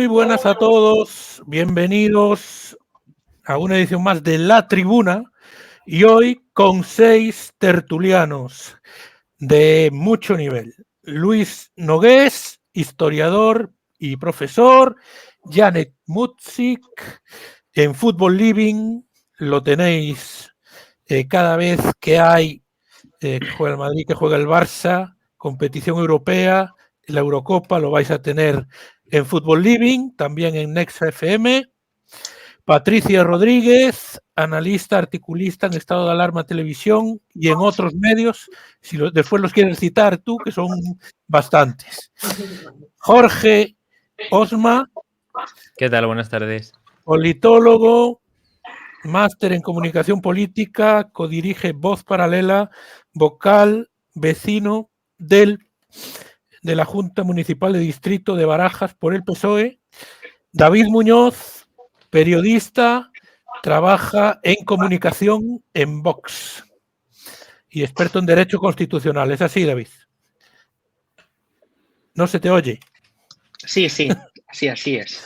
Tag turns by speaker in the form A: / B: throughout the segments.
A: buenas a todos, bienvenidos a una edición más de La Tribuna y hoy con 6 tertulianos de mucho nivel. Luis Nogués, historiador y profesor, Janek Mutzik, en Fútbol Living lo tenéis cada vez que hay que juega el Madrid, que juega el Barça, competición europea, la Eurocopa lo vais a tener en Fútbol Living, también en Next FM. Patricia Rodríguez, analista, articulista en Estado de Alarma Televisión y en otros medios, si después los quieres citar tú, que son bastantes. Jorge Osma.
B: ¿Qué tal? Buenas tardes.
A: Politólogo, máster en comunicación política, codirige Voz Paralela, vocal, vecino de la Junta Municipal de Distrito de Barajas por el PSOE. David Muñoz, periodista, trabaja en comunicación en Vox y experto en Derecho Constitucional. ¿Es así, David? ¿No se te oye?
C: Sí, así es.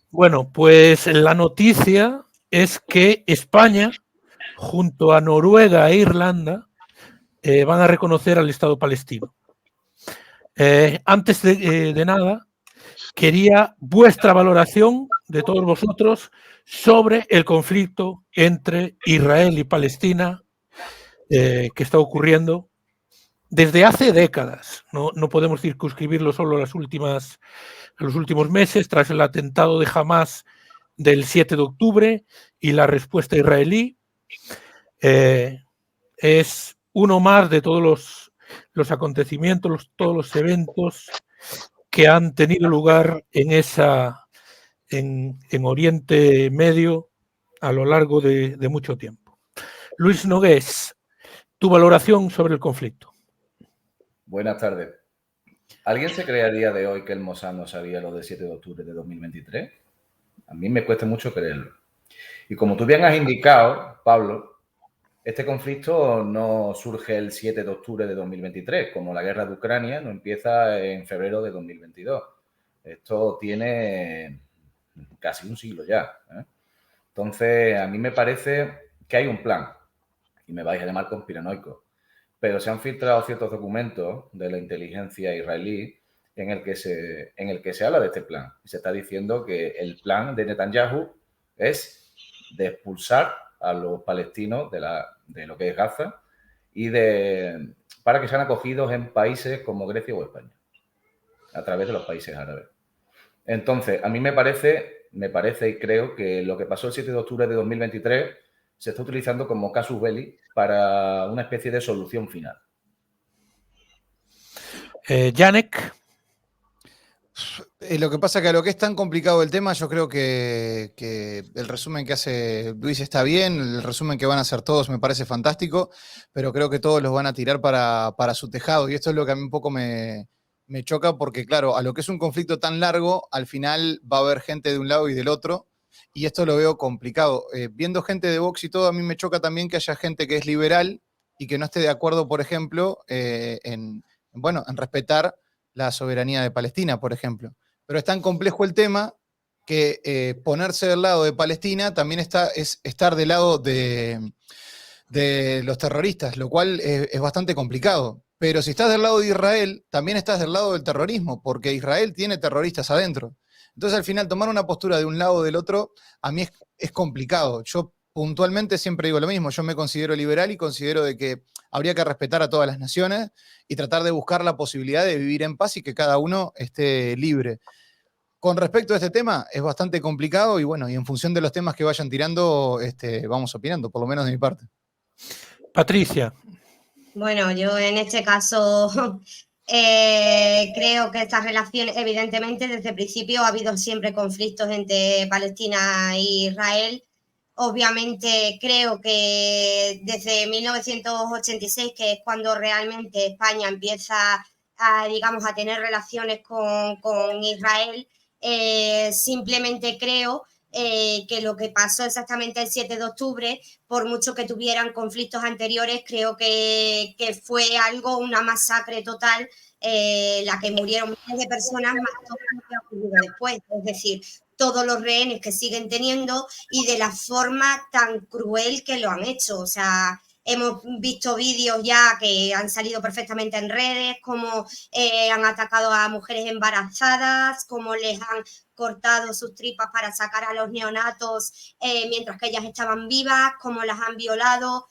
A: Bueno, pues la noticia es que España, junto a Noruega e Irlanda, van a reconocer al Estado palestino. Antes de nada, quería vuestra valoración de todos vosotros sobre el conflicto entre Israel y Palestina que está ocurriendo desde hace décadas. No podemos circunscribirlo solo a los últimos meses, tras el atentado de Hamás del 7 de octubre y la respuesta israelí. Es uno más de todos los acontecimientos, todos los eventos que han tenido lugar en Oriente Medio a lo largo de mucho tiempo. Luis Nogués, tu valoración sobre el conflicto.
D: Buenas tardes. ¿Alguien se cree a día de hoy que el Mossad no sabía lo del 7 de octubre de 2023? A mí me cuesta mucho creerlo. Y como tú bien has indicado, Pablo, este conflicto no surge el 7 de octubre de 2023, como la guerra de Ucrania no empieza en febrero de 2022. Esto tiene casi un siglo ya, ¿eh? Entonces, a mí me parece que hay un plan, y me vais a llamar conspiranoico, pero se han filtrado ciertos documentos de la inteligencia israelí en el que se habla de este plan. Y se está diciendo que el plan de Netanyahu es de expulsar a los palestinos de lo que es Gaza y para que sean acogidos en países como Grecia o España, a través de los países árabes. Entonces, a mí me parece y creo que lo que pasó el 7 de octubre de 2023 se está utilizando como casus belli para una especie de solución final.
A: Janek.
E: Lo que pasa es que a lo que es tan complicado el tema, yo creo que el resumen que hace Luis está bien, el resumen que van a hacer todos me parece fantástico, pero creo que todos los van a tirar para su tejado, y esto es lo que a mí un poco me choca, porque claro, a lo que es un conflicto tan largo, al final va a haber gente de un lado y del otro, y esto lo veo complicado. Viendo gente de Vox y todo, a mí me choca también que haya gente que es liberal y que no esté de acuerdo, por ejemplo, en respetar la soberanía de Palestina, por ejemplo. Pero es tan complejo el tema que ponerse del lado de Palestina también es estar del lado de los terroristas, lo cual es bastante complicado. Pero si estás del lado de Israel, también estás del lado del terrorismo, porque Israel tiene terroristas adentro. Entonces, al final, tomar una postura de un lado o del otro, a mí es complicado. Yo puntualmente siempre digo lo mismo, yo me considero liberal y considero de que habría que respetar a todas las naciones y tratar de buscar la posibilidad de vivir en paz y que cada uno esté libre. Con respecto a este tema, es bastante complicado y bueno, y en función de los temas que vayan tirando, vamos opinando, por lo menos de mi parte.
A: Patricia.
F: Bueno, yo en este caso creo que estas relaciones, evidentemente, desde el principio ha habido siempre conflictos entre Palestina e Israel. Obviamente creo que desde 1986, que es cuando realmente España empieza a tener relaciones con Israel, simplemente creo que lo que pasó exactamente el 7 de octubre, por mucho que tuvieran conflictos anteriores, creo que fue algo, una masacre total, la que murieron miles de personas, más todo lo que ha ocurrido después. Es decir, todos los rehenes que siguen teniendo y de la forma tan cruel que lo han hecho. O sea, hemos visto vídeos ya que han salido perfectamente en redes, cómo han atacado a mujeres embarazadas, cómo les han cortado sus tripas para sacar a los neonatos mientras que ellas estaban vivas, cómo las han violado.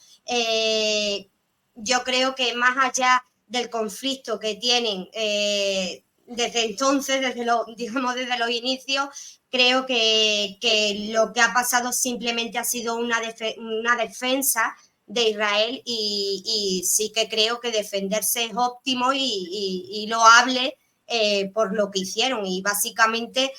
F: Yo creo que más allá del conflicto que tienen desde entonces, desde los inicios, creo que lo que ha pasado simplemente ha sido una defensa de Israel y sí que creo que defenderse es óptimo y loable por lo que hicieron. Y básicamente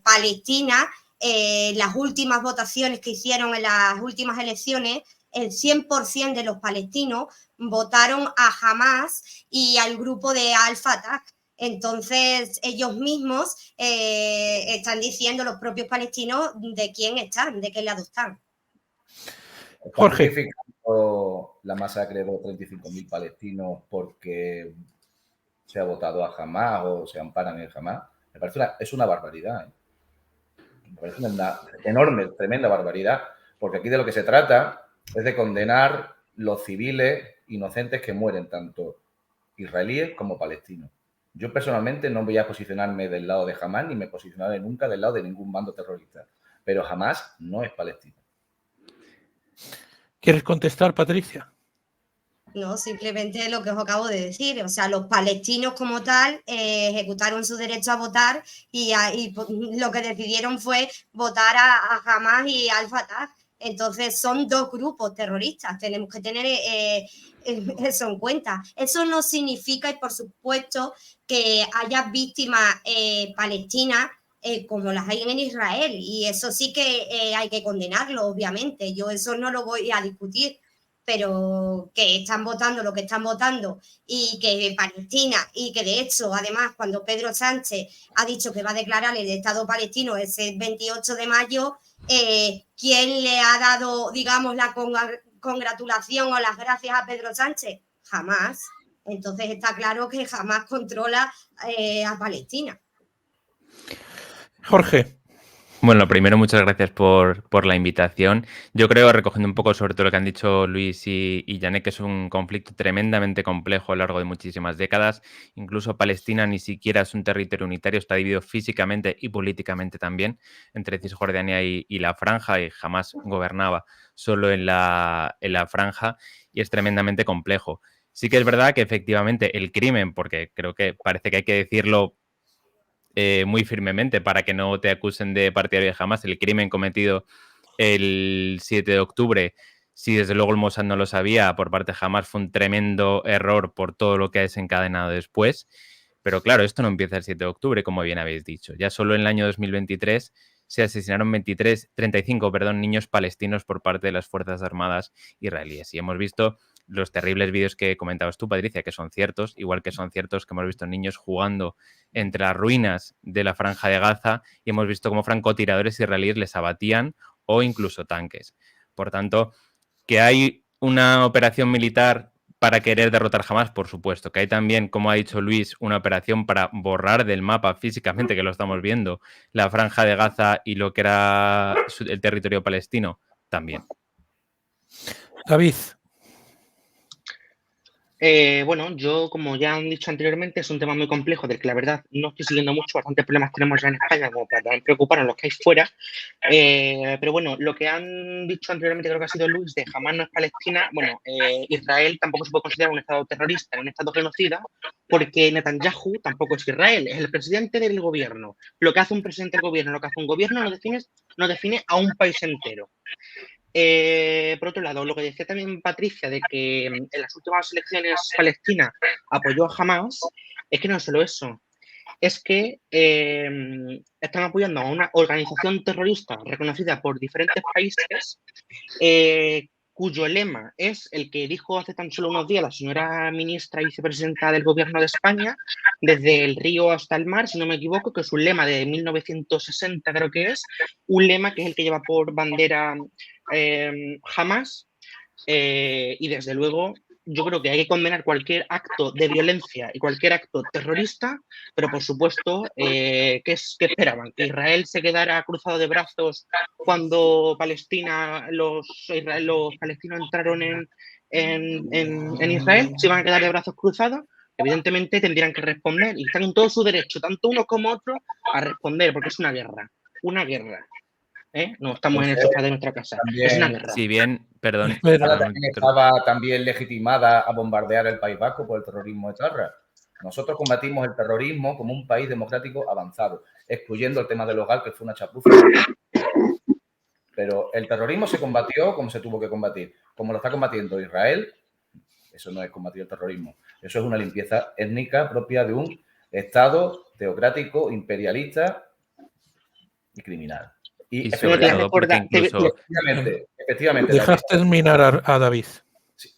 F: Palestina, las últimas votaciones que hicieron en las últimas elecciones, el 100% de los palestinos votaron a Hamás y al grupo de Al-Fatah. Entonces, ellos mismos están diciendo, los propios palestinos, de quién están, de qué lado están.
A: Jorge.
D: Justificando la masacre de los 35.000 palestinos porque se ha votado a Hamás o se amparan en Hamás, me parece es una barbaridad. Me parece una enorme, tremenda barbaridad, porque aquí de lo que se trata es de condenar los civiles inocentes que mueren, tanto israelíes como palestinos. Yo personalmente no voy a posicionarme del lado de Hamás ni me posicionaré nunca del lado de ningún bando terrorista, pero Hamás no es Palestina.
A: ¿Quieres contestar, Patricia?
F: No, simplemente lo que os acabo de decir. O sea, los palestinos como tal ejecutaron su derecho a votar y lo que decidieron fue votar a Hamás y Al-Fatah. Entonces son dos grupos terroristas. Tenemos que tener eso en cuenta. Eso no significa, y por supuesto, que haya víctimas palestinas como las hay en Israel. Y eso sí que hay que condenarlo, obviamente. Yo eso no lo voy a discutir. Pero que están votando lo que están votando y que Palestina, y que de hecho, además, cuando Pedro Sánchez ha dicho que va a declarar el Estado palestino ese 28 de mayo, ¿quién le ha dado, digamos, la congratulación o las gracias a Pedro Sánchez? Jamás. Entonces está claro que jamás controla a Palestina.
A: Jorge.
B: Bueno, lo primero, muchas gracias por la invitación. Yo creo, recogiendo un poco sobre todo lo que han dicho Luis y Janet, que es un conflicto tremendamente complejo a lo largo de muchísimas décadas. Incluso Palestina ni siquiera es un territorio unitario, está dividido físicamente y políticamente también entre Cisjordania y la Franja, y jamás gobernaba solo en la Franja, y es tremendamente complejo. Sí que es verdad que efectivamente el crimen, porque creo que parece que hay que decirlo muy firmemente para que no te acusen de partidario de Hamás, el crimen cometido el 7 de octubre, si desde luego el Mossad no lo sabía, por parte de Hamás, fue un tremendo error por todo lo que ha desencadenado después. Pero claro, esto no empieza el 7 de octubre, como bien habéis dicho. Ya solo en el año 2023 se asesinaron 35 niños palestinos por parte de las Fuerzas Armadas israelíes. Y hemos visto los terribles vídeos que comentabas tú, Patricia, que son ciertos, igual que son ciertos que hemos visto niños jugando entre las ruinas de la Franja de Gaza y hemos visto cómo francotiradores israelíes les abatían o incluso tanques. Por tanto, que hay una operación militar para querer derrotar Hamás, por supuesto. Que hay también, como ha dicho Luis, una operación para borrar del mapa físicamente, que lo estamos viendo, la Franja de Gaza y lo que era el territorio palestino, también.
A: David.
C: Bueno, yo, como ya han dicho anteriormente, es un tema muy complejo del que la verdad no estoy siguiendo mucho. Bastantes problemas tenemos ya en España como para también preocuparnos los que hay fuera. Pero bueno, lo que han dicho anteriormente, creo que ha sido Luis, de Hamás no es Palestina. Bueno, Israel tampoco se puede considerar un Estado terrorista, un Estado genocida, porque Netanyahu tampoco es Israel, es el presidente del gobierno. Lo que hace un presidente del gobierno, lo que hace un gobierno no define a un país entero. Por otro lado, lo que decía también Patricia de que en las últimas elecciones Palestina apoyó a Hamás, es que no es solo eso, es que están apoyando a una organización terrorista reconocida por diferentes países cuyo lema es el que dijo hace tan solo unos días la señora ministra y vicepresidenta del Gobierno de España, desde el río hasta el mar, si no me equivoco, que es un lema de 1960, creo que es, un lema que es el que lleva por bandera Hamás, y desde luego yo creo que hay que condenar cualquier acto de violencia y cualquier acto terrorista, pero por supuesto, ¿qué esperaban? ¿Que Israel se quedara cruzado de brazos cuando los palestinos entraron en Israel? ¿Se iban a quedar de brazos cruzados? Evidentemente tendrían que responder y están en todo su derecho, tanto uno como otro, a responder, porque es una guerra. Una guerra. No estamos en el sofá de nuestra casa.
D: También,
C: es una guerra.
B: Si bien, perdón.
D: También estaba también legitimada a bombardear el País Vasco por el terrorismo etarra. Nosotros combatimos el terrorismo como un país democrático avanzado, excluyendo el tema del hogar, que fue una chapuza. Pero el terrorismo se combatió como se tuvo que combatir. Como lo está combatiendo Israel, eso no es combatir el terrorismo. Eso es una limpieza étnica propia de un Estado teocrático, imperialista y criminal.
B: Y sobre todo porque incluso...
D: Efectivamente.
A: Dejaste terminar a David.
C: Sí.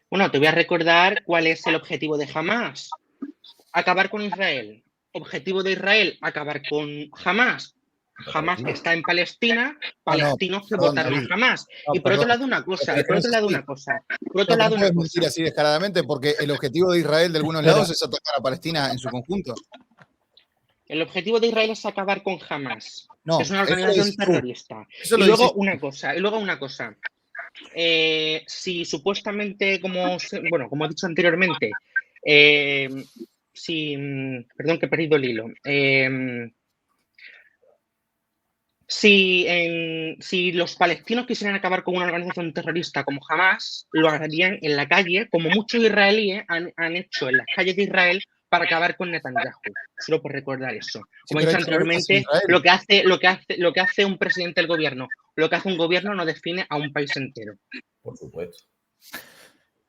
C: Bueno, te voy a recordar cuál es el objetivo de Hamás. Acabar con Israel. Objetivo de Israel, acabar con Hamás. Hamás que está en Palestina, palestinos que votaron a Hamás. Y por otro lado una cosa, por otro lado una cosa. Por otro lado una cosa.
E: No puedes mentir así descaradamente porque el objetivo de Israel de algunos lados es atacar a Palestina en su conjunto.
C: El objetivo de Israel es acabar con Hamás.
E: No,
C: es una organización terrorista. Y luego una cosa. Si supuestamente, como he dicho anteriormente, perdón que he perdido el hilo. Si los palestinos quisieran acabar con una organización terrorista como Hamás, lo harían en la calle, como muchos israelíes han hecho en las calles de Israel para acabar con Netanyahu. Solo por recordar eso. Como he dicho anteriormente, lo que hace un presidente del gobierno, lo que hace un gobierno no define a un país entero.
D: Por supuesto.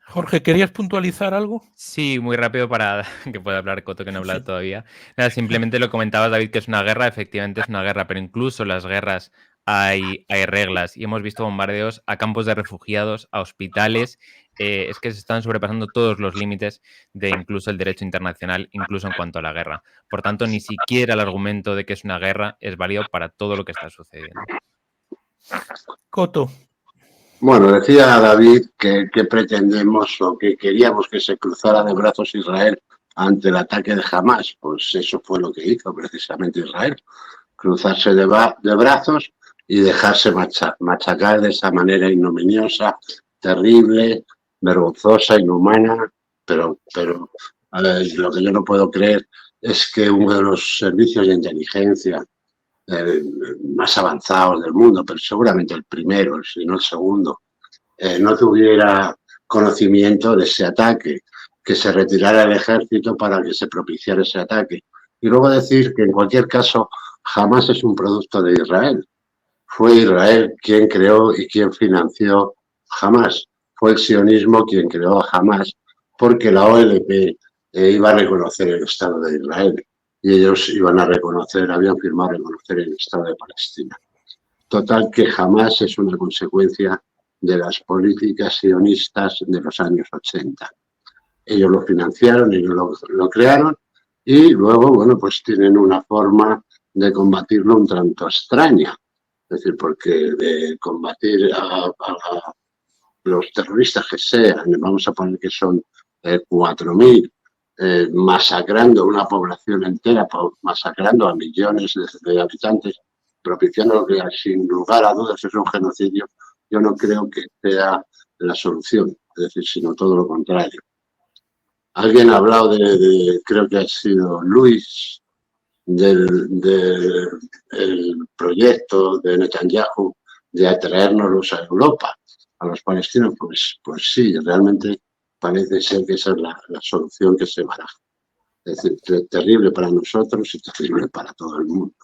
A: Jorge, ¿querías puntualizar algo?
B: Sí, muy rápido para que pueda hablar Coto, que no ha hablado todavía. Nada, simplemente lo comentabas, David, que es una guerra, efectivamente es una guerra, pero incluso en las guerras hay reglas y hemos visto bombardeos a campos de refugiados, a hospitales. Es que se están sobrepasando todos los límites de incluso el derecho internacional, incluso en cuanto a la guerra. Por tanto, ni siquiera el argumento de que es una guerra es válido para todo lo que está sucediendo.
A: Coto.
G: Bueno, decía David que pretendemos o que queríamos que se cruzara de brazos Israel ante el ataque de Hamás. Pues eso fue lo que hizo precisamente Israel. Cruzarse de brazos y dejarse machacar de esa manera ignominiosa, terrible, vergonzosa, inhumana. Pero lo que yo no puedo creer es que uno de los servicios de inteligencia más avanzados del mundo, pero seguramente el primero, si no el segundo, no tuviera conocimiento de ese ataque, que se retirara el ejército para que se propiciara ese ataque. Y luego decir que en cualquier caso Hamás es un producto de Israel. Fue Israel quien creó y quien financió Hamás. Fue el sionismo quien creó a Hamás porque la OLP iba a reconocer el Estado de Israel. Y ellos habían firmado reconocer el Estado de Palestina. Total, que Hamás es una consecuencia de las políticas sionistas de los años 80. Ellos lo financiaron, ellos lo crearon y luego, pues tienen una forma de combatirlo un tanto extraña. Es decir, porque de combatir a los terroristas que sean, vamos a poner que son 4.000, masacrando una población entera, masacrando a millones de habitantes, propiciando lo que sin lugar a dudas es un genocidio, yo no creo que sea la solución, es decir, sino todo lo contrario. Alguien ha hablado creo que ha sido Luis, del proyecto de Netanyahu de atraérnoslos a Europa, a los palestinos. Pues sí, realmente parece ser que esa es la solución que se baraja. Es decir, terrible para nosotros y terrible para todo el mundo.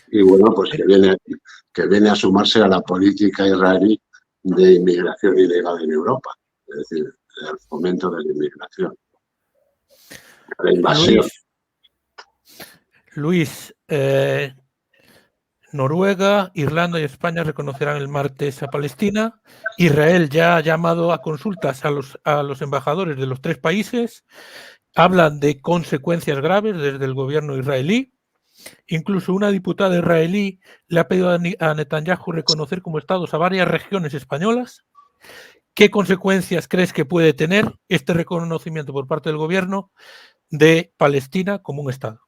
G: Y bueno, pues que viene a sumarse a la política israelí de inmigración ilegal en Europa. Es decir, al fomento de la inmigración. La invasión.
A: Luis, Noruega, Irlanda y España reconocerán el martes a Palestina. Israel ya ha llamado a consultas a los embajadores de los 3 países. Hablan de consecuencias graves desde el gobierno israelí. Incluso una diputada israelí le ha pedido a Netanyahu reconocer como estados a varias regiones españolas. ¿Qué consecuencias crees que puede tener este reconocimiento por parte del gobierno de Palestina como un estado?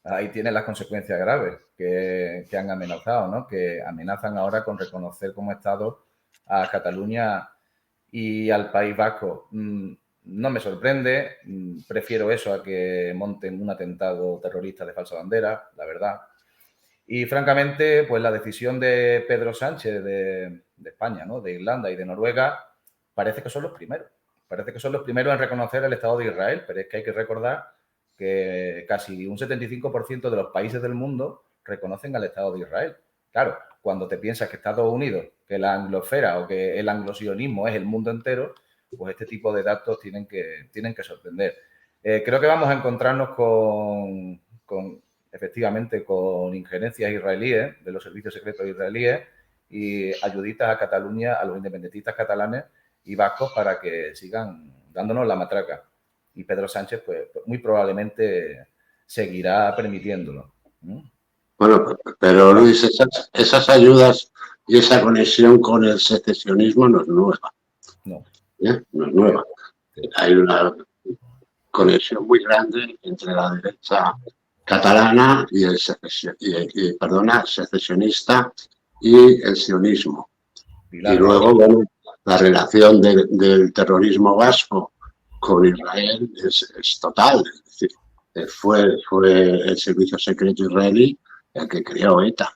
D: Ahí tiene las consecuencias graves que han amenazado, ¿no? Que amenazan ahora con reconocer como estado a Cataluña y al País Vasco. No me sorprende, prefiero eso a que monten un atentado terrorista de falsa bandera, la verdad. Y francamente, pues la decisión de Pedro Sánchez de España, ¿no? De Irlanda y de Noruega, parece que son los primeros. Parece que son los primeros en reconocer el Estado de Israel, pero es que hay que recordar que casi un 75% de los países del mundo reconocen al Estado de Israel. Claro, cuando te piensas que Estados Unidos, que la anglosfera o que el anglosionismo es el mundo entero, pues este tipo de datos tienen que sorprender. Creo que vamos a encontrarnos efectivamente con injerencias israelíes, de los servicios secretos israelíes, y ayuditas a Cataluña, a los independentistas catalanes y vascos para que sigan dándonos la matraca. Y Pedro Sánchez, pues muy probablemente seguirá permitiéndolo.
G: Bueno, pero Luis, esas ayudas y esa conexión con el secesionismo no es nueva.
D: No.
G: No es nueva. Hay una conexión muy grande entre la derecha catalana y el secesionista y el sionismo. Y luego, bueno, la relación del terrorismo vasco con Israel es total. Es decir, fue el servicio secreto israelí el que creó ETA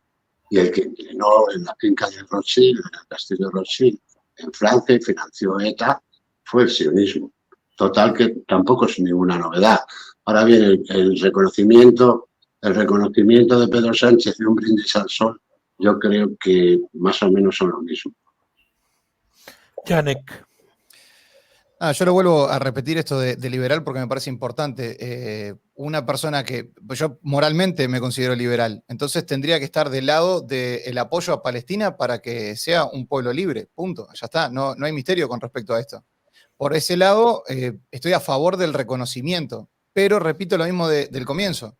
G: y el que entrenó en la finca de Rothschild, en el castillo de Rothschild, en Francia, y financió ETA, fue el sionismo. Total, que tampoco es ninguna novedad. Ahora bien, el reconocimiento de Pedro Sánchez y un brindis al sol, yo creo que más o menos son lo mismo.
A: Janek.
E: Yo lo vuelvo a repetir esto de liberal porque me parece importante. Una persona que, pues yo moralmente me considero liberal, entonces tendría que estar del lado del apoyo a Palestina para que sea un pueblo libre, punto, ya está, no hay misterio con respecto a esto. Por ese lado, estoy a favor del reconocimiento, pero repito lo mismo del comienzo.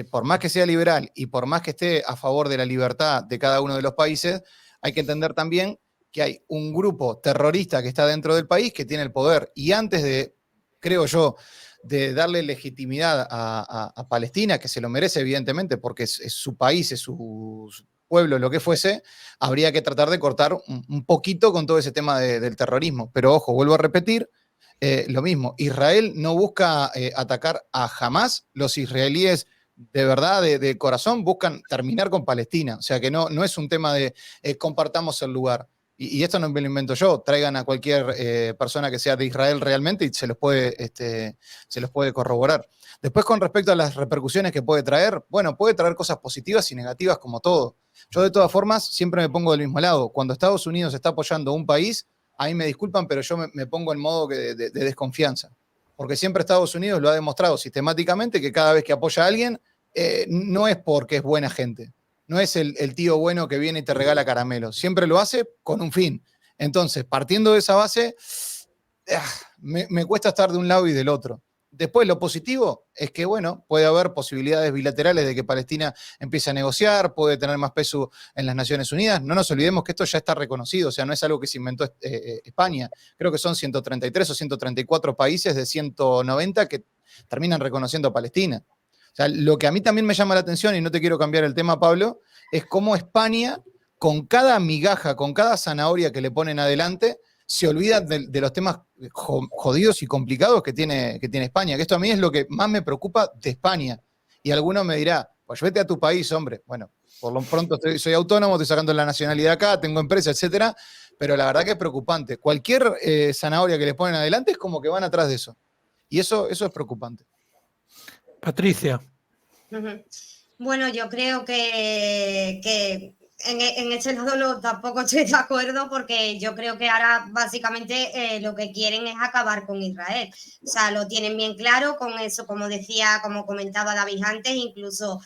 E: Por más que sea liberal y por más que esté a favor de la libertad de cada uno de los países, hay que entender también que hay un grupo terrorista que está dentro del país que tiene el poder. Y antes de, creo yo, de darle legitimidad a Palestina, que se lo merece evidentemente porque es su país, es su pueblo, lo que fuese, habría que tratar de cortar un poquito con todo ese tema del terrorismo. Pero ojo, vuelvo a repetir, lo mismo, Israel no busca atacar a Hamás, los israelíes de verdad, de corazón, buscan terminar con Palestina. O sea que no es un tema de compartamos el lugar. Y esto no me lo invento yo, traigan a cualquier persona que sea de Israel realmente y se los puede corroborar. Después, con respecto a las repercusiones que puede traer, bueno, puede traer cosas positivas y negativas como todo. Yo de todas formas siempre me pongo del mismo lado. Cuando Estados Unidos está apoyando a un país, a mí me disculpan, pero yo me pongo en modo de desconfianza. Porque siempre Estados Unidos lo ha demostrado sistemáticamente que cada vez que apoya a alguien, no es porque es buena gente. No es el tío bueno que viene y te regala caramelos. Siempre lo hace con un fin. Entonces, partiendo de esa base, me cuesta estar de un lado y del otro. Después, lo positivo es que, bueno, puede haber posibilidades bilaterales de que Palestina empiece a negociar, puede tener más peso en las Naciones Unidas. No nos olvidemos que esto ya está reconocido, o sea, no es algo que se inventó España. Creo que son 133 o 134 países de 190 que terminan reconociendo a Palestina. O sea, lo que a mí también me llama la atención, y no te quiero cambiar el tema, Pablo, es cómo España, con cada migaja, con cada zanahoria que le ponen adelante, se olvida de los temas jodidos y complicados que tiene España. Que esto a mí es lo que más me preocupa de España. Y alguno me dirá, pues vete a tu país, hombre. Bueno, por lo pronto soy autónomo, estoy sacando la nacionalidad acá, tengo empresa, etcétera. Pero la verdad que es preocupante. Cualquier zanahoria que les ponen adelante es como que van atrás de eso. Y eso es preocupante.
A: Patricia.
F: Bueno, yo creo que En este lado no, tampoco estoy de acuerdo porque yo creo que ahora básicamente lo que quieren es acabar con Israel. O sea, lo tienen bien claro con eso, como decía, como comentaba David antes, incluso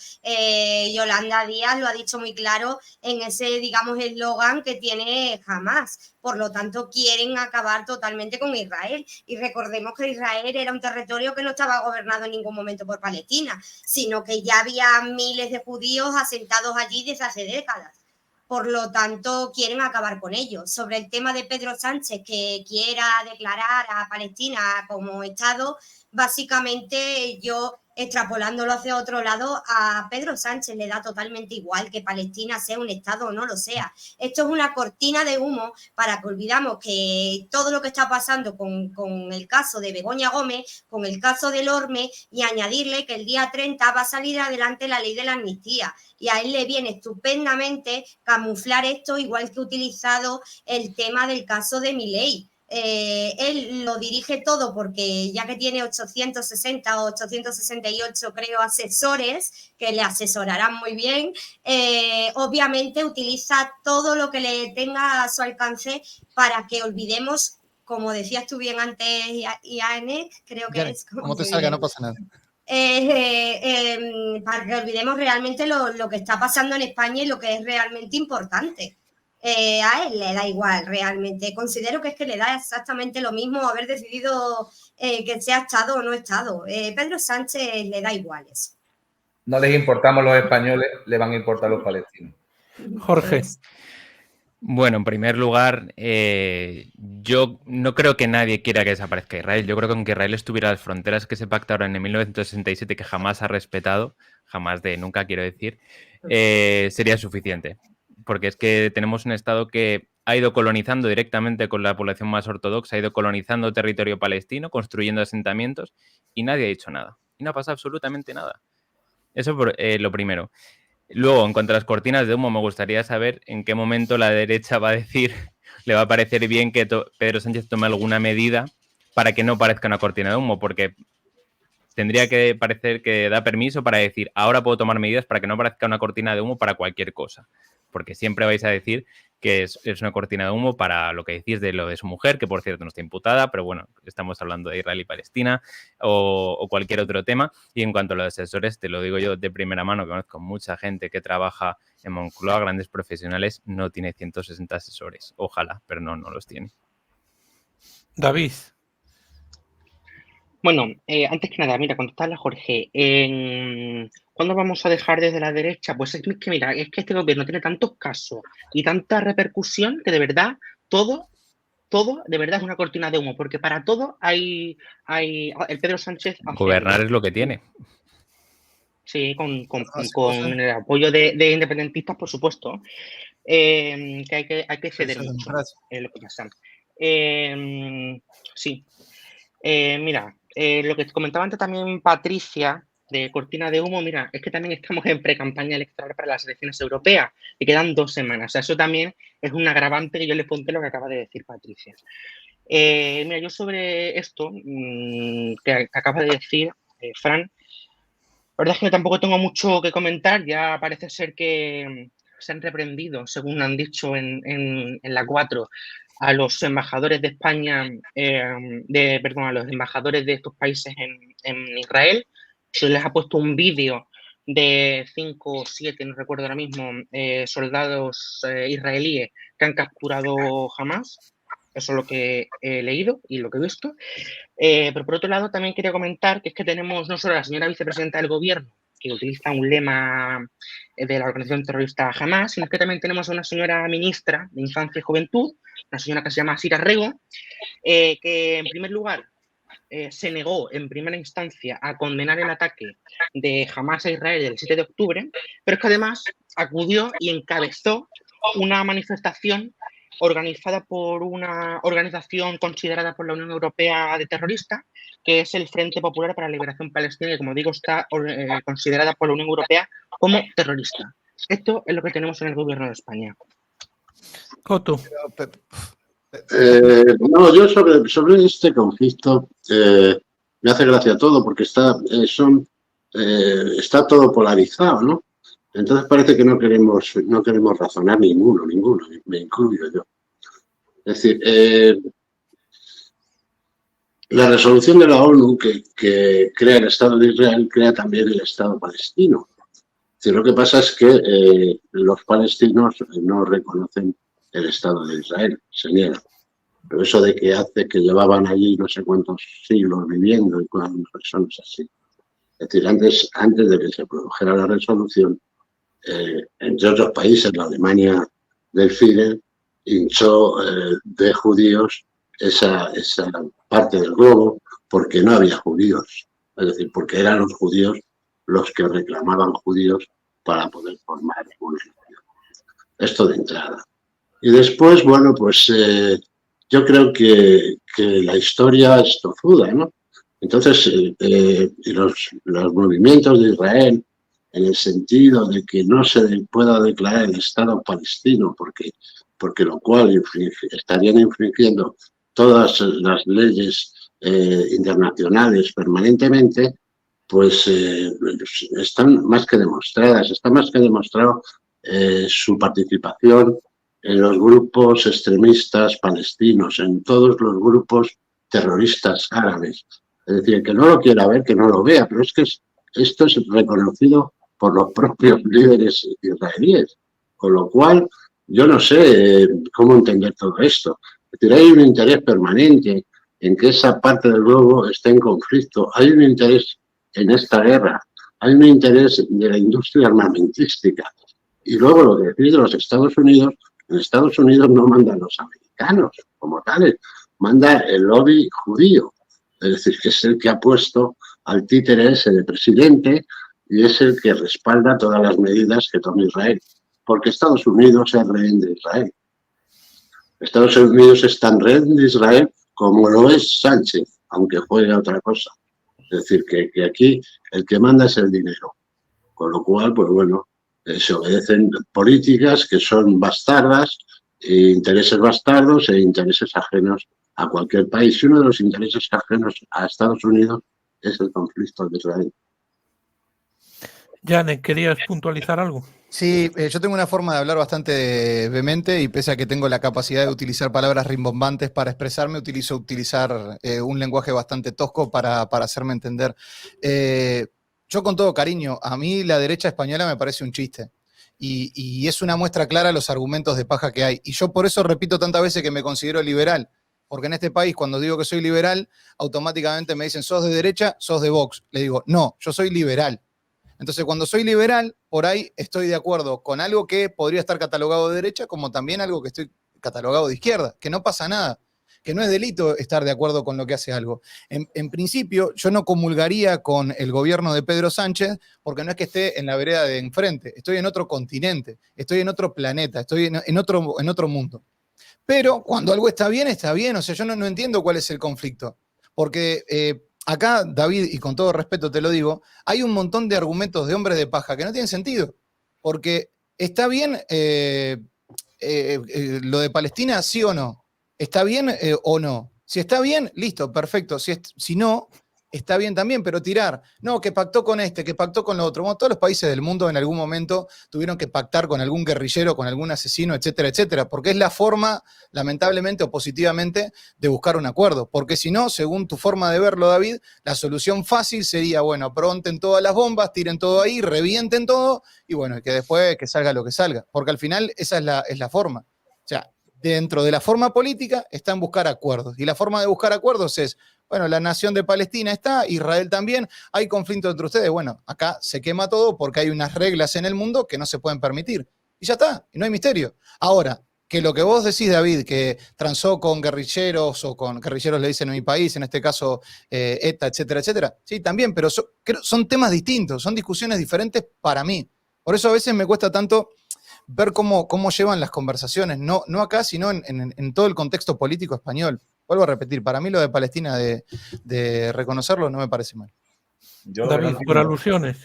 F: Yolanda Díaz lo ha dicho muy claro en ese, digamos, eslogan que tiene Hamás. Por lo tanto, quieren acabar totalmente con Israel. Y recordemos que Israel era un territorio que no estaba gobernado en ningún momento por Palestina, sino que ya había miles de judíos asentados allí desde hace décadas. Por lo tanto, quieren acabar con ellos. Sobre el tema de Pedro Sánchez, que quiera declarar a Palestina como Estado, básicamente yo, extrapolándolo hacia otro lado, a Pedro Sánchez le da totalmente igual que Palestina sea un Estado o no lo sea. Esto es una cortina de humo para que olvidamos que todo lo que está pasando con el caso de Begoña Gómez, con el caso del Orme, y añadirle que el día 30 va a salir adelante la ley de la amnistía. Y a él le viene estupendamente camuflar esto, igual que ha utilizado el tema del caso de Milei. Él lo dirige todo porque ya que tiene 860 o 868 creo asesores que le asesorarán muy bien, obviamente utiliza todo lo que le tenga a su alcance para que olvidemos, como decías tú bien antes, Yanek, creo que
E: Yanek,
F: es
E: como te salga, no pasa nada.
F: Para que olvidemos realmente lo que está pasando en España y lo que es realmente importante. A él le da igual realmente. Considero que es que le da exactamente lo mismo haber decidido que sea Estado o no Estado. Pedro Sánchez le da igual eso.
D: No les importamos los españoles, le van a importar los palestinos.
A: Jorge.
B: Bueno, en primer lugar, yo no creo que nadie quiera que desaparezca Israel. Yo creo que aunque Israel estuviera las fronteras que se pactaron en 1967, que jamás ha respetado, jamás de nunca quiero decir, sería suficiente. Porque es que tenemos un Estado que ha ido colonizando directamente con la población más ortodoxa, ha ido colonizando territorio palestino, construyendo asentamientos y nadie ha dicho nada. Y no ha pasado absolutamente nada. Eso por lo primero. Luego, en cuanto a las cortinas de humo, me gustaría saber en qué momento la derecha va a decir, le va a parecer bien que Pedro Sánchez tome alguna medida para que no parezca una cortina de humo, porque tendría que parecer que da permiso para decir, ahora puedo tomar medidas para que no parezca una cortina de humo para cualquier cosa, porque siempre vais a decir que es una cortina de humo para lo que decís de lo de su mujer, que por cierto no está imputada, pero bueno, estamos hablando de Israel y Palestina o cualquier otro tema. Y en cuanto a los asesores, te lo digo yo de primera mano, que conozco mucha gente que trabaja en Moncloa, grandes profesionales, no tiene 160 asesores. Ojalá, pero no los tiene.
A: David.
C: Bueno, antes que nada, mira, contestarle a Jorge, ¿cuándo vamos a dejar desde la derecha? Pues es que, mira, es que este gobierno tiene tantos casos y tanta repercusión que de verdad todo de verdad es una cortina de humo, porque para todo hay el Pedro Sánchez.
B: Gobernar es lo que tiene.
C: Sí, con el apoyo de independentistas, por supuesto, que hay que ceder mucho. Lo que pasa. Sí. Mira, lo que comentaba antes también Patricia, de cortina de humo, mira, es que también estamos en pre-campaña electoral para las elecciones europeas y quedan 2 semanas. O sea, eso también es un agravante que yo le ponte lo que acaba de decir Patricia. Mira, yo sobre esto que acaba de decir Fran, la verdad es que tampoco tengo mucho que comentar. Ya parece ser que se han reprendido, según han dicho en la 4, a los embajadores de España, a los embajadores de estos países en Israel. Se les ha puesto un vídeo de 5 o 7, no recuerdo ahora mismo, soldados israelíes que han capturado Hamás. Eso es lo que he leído y lo que he visto. Pero por otro lado, también quería comentar que es que tenemos no solo a la señora vicepresidenta del gobierno, que utiliza un lema de la organización terrorista Hamás, sino que también tenemos a una señora ministra de Infancia y Juventud, una señora que se llama Sira Rego, que en primer lugar se negó en primera instancia a condenar el ataque de Hamás a Israel el 7 de octubre, pero es que además acudió y encabezó una manifestación organizada por una organización considerada por la Unión Europea de terrorista, que es el Frente Popular para la Liberación Palestina, y como digo, está considerada por la Unión Europea como terrorista. Esto es lo que tenemos en el gobierno de España.
A: Coto.
G: No, yo sobre este conflicto me hace gracia todo porque está todo polarizado, ¿no? Entonces parece que no queremos razonar ninguno, me incluyo yo. Es decir, la resolución de la ONU que crea el Estado de Israel crea también el Estado palestino. Es decir, lo que pasa es que los palestinos no reconocen el Estado de Israel, se niegan. Pero eso de que hace que llevaban allí no sé cuántos siglos viviendo y con personas así. Es decir, antes de que se produjera la resolución, entre otros países, la Alemania del Führer hinchó de judíos esa parte del globo porque no había judíos. Es decir, porque eran los judíos los que reclamaban judíos para poder formar una nación. Esto de entrada. Y después, bueno, pues yo creo que la historia es tozuda, ¿no? Entonces, los movimientos de Israel, en el sentido de que no se pueda declarar el Estado palestino, porque lo cual estarían infringiendo todas las leyes internacionales permanentemente, pues están más que demostradas, está más que demostrado su participación en los grupos extremistas palestinos, en todos los grupos terroristas árabes. Es decir, el que no lo quiera ver, que no lo vea, pero es que esto es reconocido por los propios líderes israelíes, con lo cual yo no sé cómo entender todo esto. Es decir, hay un interés permanente en que esa parte del globo esté en conflicto, hay un interés en esta guerra, hay un interés de la industria armamentística. Y luego lo que decís de los Estados Unidos, en Estados Unidos no mandan los americanos como tales, manda el lobby judío, es decir, que es el que ha puesto al títere ese de presidente y es el que respalda todas las medidas que toma Israel, porque Estados Unidos es rehén de Israel. Estados Unidos es tan rehén de Israel como lo es Sánchez, aunque juegue a otra cosa. Es decir, que aquí el que manda es el dinero, con lo cual, pues bueno, se obedecen políticas que son bastardas, intereses bastardos e intereses ajenos a cualquier país. Y uno de los intereses ajenos a Estados Unidos es el conflicto de Israel.
A: Janek, ¿querías puntualizar algo?
E: Sí, yo tengo una forma de hablar bastante vehemente y pese a que tengo la capacidad de utilizar palabras rimbombantes para expresarme, utilizo un lenguaje bastante tosco para hacerme entender. Yo con todo cariño, a mí la derecha española me parece un chiste y es una muestra clara de los argumentos de paja que hay. Y yo por eso repito tantas veces que me considero liberal, porque en este país cuando digo que soy liberal, automáticamente me dicen, ¿sos de derecha? ¿Sos de Vox? Le digo, no, yo soy liberal. Entonces, cuando soy liberal, por ahí estoy de acuerdo con algo que podría estar catalogado de derecha, como también algo que estoy catalogado de izquierda, que no pasa nada, que no es delito estar de acuerdo con lo que hace algo. En principio, yo no comulgaría con el gobierno de Pedro Sánchez, porque no es que esté en la vereda de enfrente, estoy en otro continente, estoy en otro planeta, estoy en otro mundo. Pero cuando algo está bien, o sea, yo no entiendo cuál es el conflicto, porque acá, David, y con todo respeto te lo digo, hay un montón de argumentos de hombres de paja que no tienen sentido. Porque está bien lo de Palestina, sí o no. ¿Está bien o no? Si está bien, listo, perfecto. Si no, está bien también, pero tirar, no, que pactó con este, que pactó con lo otro. Bueno, todos los países del mundo en algún momento tuvieron que pactar con algún guerrillero, con algún asesino, etcétera, etcétera, porque es la forma, lamentablemente o positivamente, de buscar un acuerdo. Porque si no, según tu forma de verlo, David, la solución fácil sería, bueno, pronten todas las bombas, tiren todo ahí, revienten todo, y bueno, que después que salga lo que salga. Porque al final esa es la forma. O sea, dentro de la forma política está en buscar acuerdos. Y la forma de buscar acuerdos es, bueno, la nación de Palestina está, Israel también, hay conflicto entre ustedes. Bueno, acá se quema todo porque hay unas reglas en el mundo que no se pueden permitir. Y ya está, y no hay misterio. Ahora, que lo que vos decís, David, que transó con guerrilleros o con guerrilleros le dicen en mi país, en este caso ETA, etcétera, etcétera. Sí, también, pero son temas distintos, son discusiones diferentes para mí. Por eso a veces me cuesta tanto ver cómo llevan las conversaciones, no acá, sino en todo el contexto político español. Vuelvo a repetir, para mí lo de Palestina, de reconocerlo, no me parece mal.
A: David, por alusiones.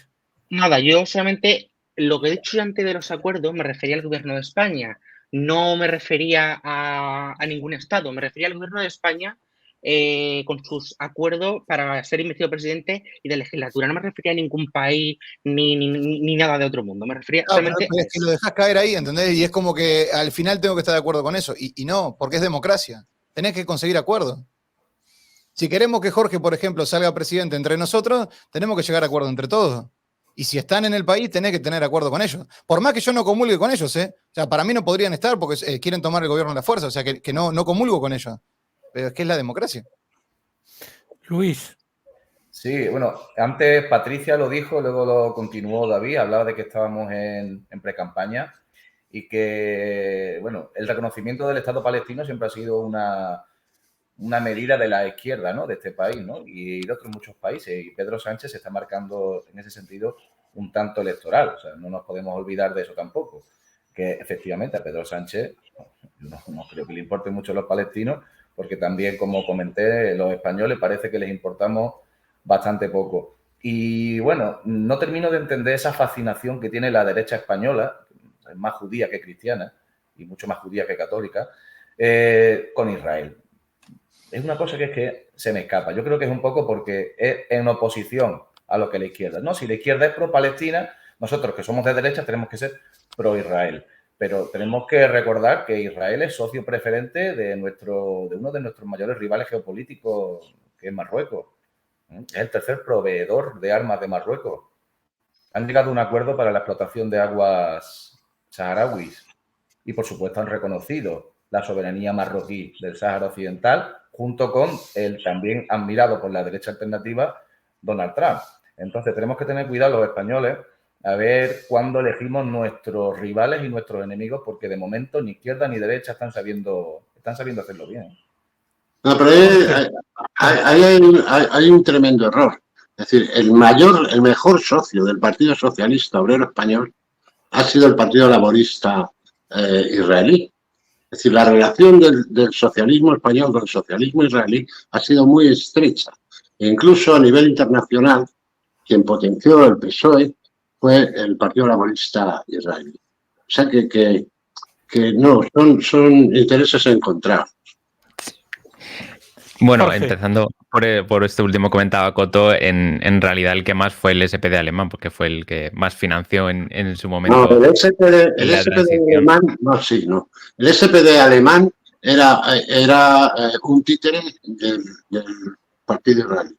C: Nada, yo solamente lo que he dicho antes de los acuerdos me refería al gobierno de España. No me refería a ningún Estado, me refería al gobierno de España con sus acuerdos para ser investido presidente y de legislatura. No me refería a ningún país ni nada de otro mundo. Me refería solamente
E: pero es que lo dejás caer ahí, ¿entendés? Y es como que al final tengo que estar de acuerdo con eso. Y no, porque es democracia. Tenés que conseguir acuerdo. Si queremos que Jorge, por ejemplo, salga presidente entre nosotros, tenemos que llegar a acuerdo entre todos. Y si están en el país, tenés que tener acuerdo con ellos. Por más que yo no comulgue con ellos, ¿eh? O sea, para mí no podrían estar porque quieren tomar el gobierno a la fuerza. O sea, que no comulgo con ellos. Pero es que es la democracia.
A: Luis.
D: Sí, bueno, antes Patricia lo dijo, luego lo continuó David, hablaba de que estábamos en pre-campaña y que, bueno, el reconocimiento del Estado palestino siempre ha sido una medida de la izquierda, ¿no?, de este país, ¿no?, y de otros muchos países. Y Pedro Sánchez se está marcando en ese sentido un tanto electoral. O sea, no nos podemos olvidar de eso tampoco. Que efectivamente a Pedro Sánchez no creo que le importe mucho a los palestinos, porque también, como comenté, los españoles parece que les importamos bastante poco. Y bueno, no termino de entender esa fascinación que tiene la derecha española, es más judía que cristiana y mucho más judía que católica, con Israel. Es una cosa que se me escapa. Yo creo que es un poco porque es en oposición a lo que la izquierda. No, si la izquierda es pro-Palestina, nosotros que somos de derecha tenemos que ser pro-Israel. Pero tenemos que recordar que Israel es socio preferente de uno de nuestros mayores rivales geopolíticos, que es Marruecos. Es el tercer proveedor de armas de Marruecos. Han llegado a un acuerdo para la explotación de aguas saharauis y, por supuesto, han reconocido la soberanía marroquí del Sáhara Occidental, junto con el también admirado por la derecha alternativa Donald Trump. Entonces, tenemos que tener cuidado los españoles a ver cuándo elegimos nuestros rivales y nuestros enemigos, porque de momento ni izquierda ni derecha están sabiendo hacerlo bien.
G: No, pero hay un tremendo error. Es decir, el mejor socio del Partido Socialista Obrero Español ha sido el Partido Laborista israelí. Es decir, la relación del socialismo español con el socialismo israelí ha sido muy estrecha. E incluso a nivel internacional, quien potenció el PSOE fue el Partido Laborista israelí. O sea que no, son intereses encontrados.
B: Bueno,
A: Jorge.
B: empezando por este último comentado, Coto, en realidad el que más fue el SPD alemán, porque fue el que más financió en su momento.
G: No, el SPD alemán, no. El SPD alemán era un títere del partido israelí.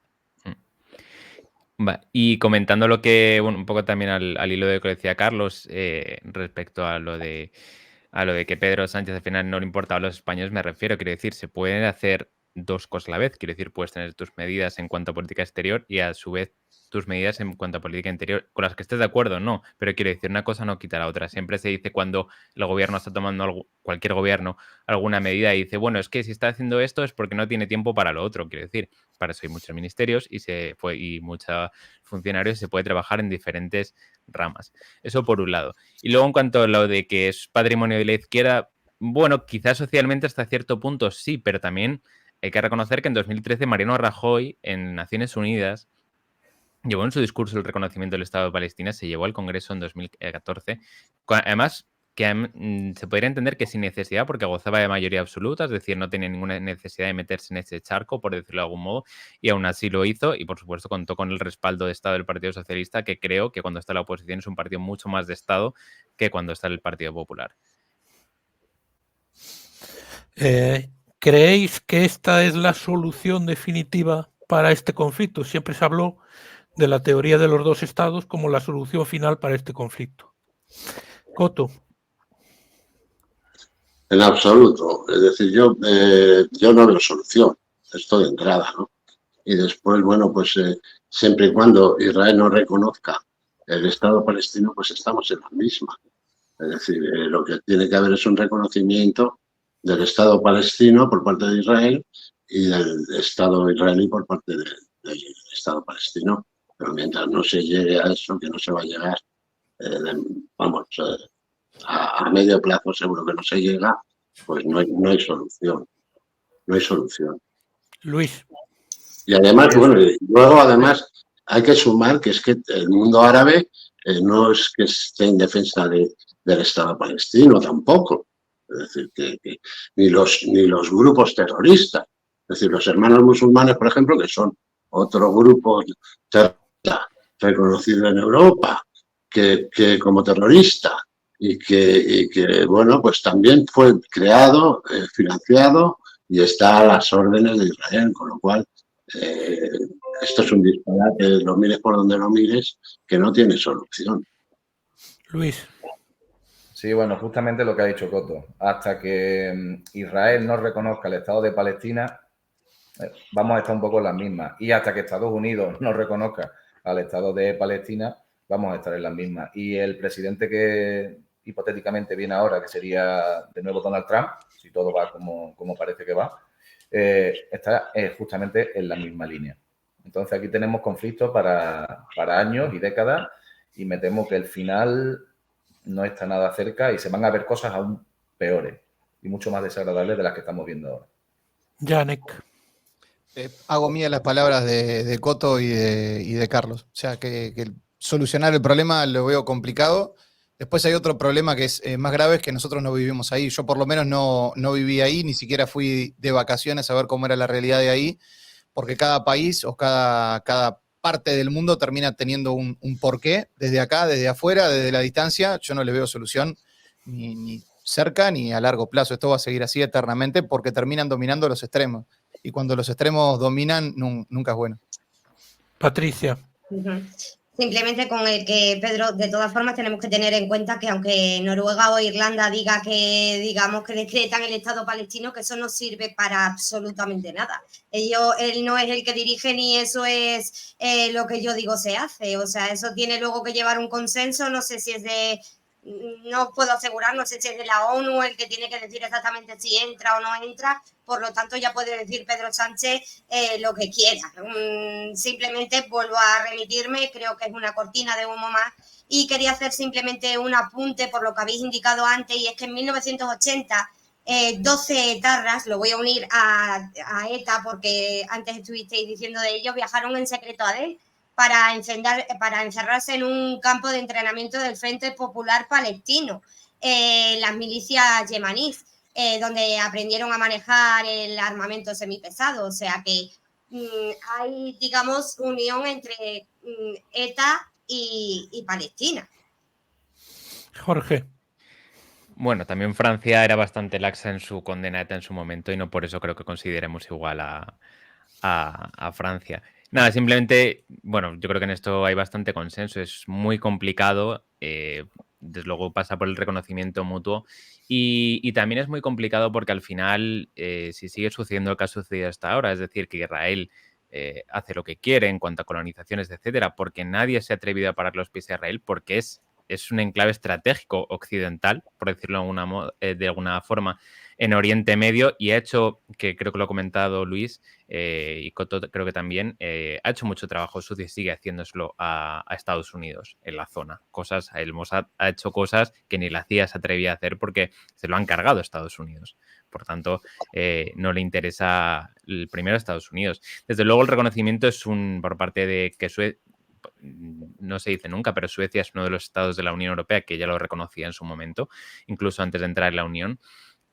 B: Y comentando lo que, bueno, un poco también al hilo de lo que decía Carlos, respecto a lo de que Pedro Sánchez al final no le importaba a los españoles, me refiero, quiero decir, se pueden hacer dos cosas a la vez. Quiero decir, puedes tener tus medidas en cuanto a política exterior y a su vez tus medidas en cuanto a política interior, con las que estés de acuerdo, no, pero quiero decir, una cosa no quita la otra. Siempre se dice cuando el gobierno está tomando, cualquier gobierno, alguna medida y dice, bueno, es que si está haciendo esto es porque no tiene tiempo para lo otro. Quiero decir, para eso hay muchos ministerios y muchos funcionarios, se puede trabajar en diferentes ramas. Eso por un lado. Y luego en cuanto a lo de que es patrimonio de la izquierda, bueno, quizás socialmente hasta cierto punto sí, pero también hay que reconocer que en 2013 Mariano Rajoy en Naciones Unidas llevó en su discurso el reconocimiento del Estado de Palestina, se llevó al Congreso en 2014. Además, que se podría entender que sin necesidad, porque gozaba de mayoría absoluta, es decir, no tenía ninguna necesidad de meterse en ese charco, por decirlo de algún modo, y aún así lo hizo, y por supuesto contó con el respaldo de Estado del Partido Socialista, que creo que cuando está en la oposición es un partido mucho más de Estado que cuando está en el Partido Popular.
A: ¿Creéis que esta es la solución definitiva para este conflicto? Siempre se habló de la teoría de los dos estados como la solución final para este conflicto. Coto.
G: En absoluto. Es decir, yo no veo solución. Esto de entrada, ¿no? Y después, bueno, pues siempre y cuando Israel no reconozca el Estado palestino, pues estamos en la misma. Es decir, lo que tiene que haber es un reconocimiento del Estado palestino por parte de Israel y del Estado israelí por parte del Estado palestino. Pero mientras no se llegue a eso, que no se va a llegar, a medio plazo seguro que no se llega, pues no hay solución. No hay solución.
A: Luis.
G: Y además, bueno, luego además hay que sumar que es que el mundo árabe no es que esté en defensa del Estado palestino tampoco. Es decir, que ni los grupos terroristas Es decir, los hermanos musulmanes, por ejemplo, que son otro grupo reconocido en Europa que como terrorista y que, bueno, pues también fue creado, financiado y está a las órdenes de Israel, con lo cual esto es un disparate, lo mires por donde lo mires, que no tiene solución.
A: Luis.
D: Sí, bueno, justamente lo que ha dicho Coto. Hasta que Israel no reconozca el Estado de Palestina, vamos a estar un poco en las mismas. Y hasta que Estados Unidos no reconozca al Estado de Palestina, vamos a estar en las mismas. Y el presidente que hipotéticamente viene ahora, que sería de nuevo Donald Trump, si todo va como parece que va, está justamente en la misma línea. Entonces aquí tenemos conflictos para años y décadas y me temo que el final no está nada cerca y se van a ver cosas aún peores y mucho más desagradables de las que estamos viendo ahora.
A: Janek.
E: Hago mías las palabras de Coto y de Carlos. O sea, que solucionar el problema lo veo complicado. Después hay otro problema que es más grave, es que nosotros no vivimos ahí. Yo por lo menos no viví ahí, ni siquiera fui de vacaciones a ver cómo era la realidad de ahí, porque cada país o cada parte del mundo termina teniendo un porqué, desde acá, desde afuera, desde la distancia. Yo no le veo solución ni cerca ni a largo plazo. Esto va a seguir así eternamente porque terminan dominando los extremos. Y cuando los extremos dominan, nunca es bueno.
A: Patricia.
F: Simplemente con el que, Pedro, de todas formas tenemos que tener en cuenta que aunque Noruega o Irlanda diga que, digamos, que decretan el Estado palestino, que eso no sirve para absolutamente nada. Él no es el que dirige ni eso es lo que yo digo se hace. O sea, eso tiene luego que llevar un consenso, no sé si es de... No puedo asegurar, no sé si es de la ONU el que tiene que decir exactamente si entra o no entra, por lo tanto ya puede decir Pedro Sánchez lo que quiera. Simplemente vuelvo a remitirme, creo que es una cortina de humo más y quería hacer simplemente un apunte por lo que habéis indicado antes y es que en 1980 12 etarras, lo voy a unir a ETA porque antes estuvisteis diciendo de ellos, viajaron en secreto a Adén para encerrarse en un campo de entrenamiento del Frente Popular Palestino, las milicias yemaníes, donde aprendieron a manejar el armamento semipesado. O sea que hay, digamos, unión entre ETA y Palestina.
A: Jorge.
B: Bueno, también Francia era bastante laxa en su condena a ETA en su momento y no por eso creo que consideremos igual a Francia. Nada, simplemente, bueno, yo creo que en esto hay bastante consenso, es muy complicado, desde luego pasa por el reconocimiento mutuo y también es muy complicado porque al final, si sigue sucediendo lo que ha sucedido hasta ahora, es decir, que Israel hace lo que quiere en cuanto a colonizaciones, etcétera, porque nadie se ha atrevido a parar los pies a Israel, porque es un enclave estratégico occidental, por decirlo de alguna forma, en Oriente Medio y ha hecho, que creo que lo ha comentado Luis y Coto creo que también, ha hecho mucho trabajo sucio y sigue haciéndoselo a Estados Unidos en la zona. El Mossad ha hecho cosas que ni la CIA se atrevía a hacer porque se lo han cargado a Estados Unidos. Por tanto, no le interesa el primero a Estados Unidos. Desde luego el reconocimiento es por parte de que no se dice nunca, pero Suecia es uno de los estados de la Unión Europea que ya lo reconocía en su momento, incluso antes de entrar en la Unión,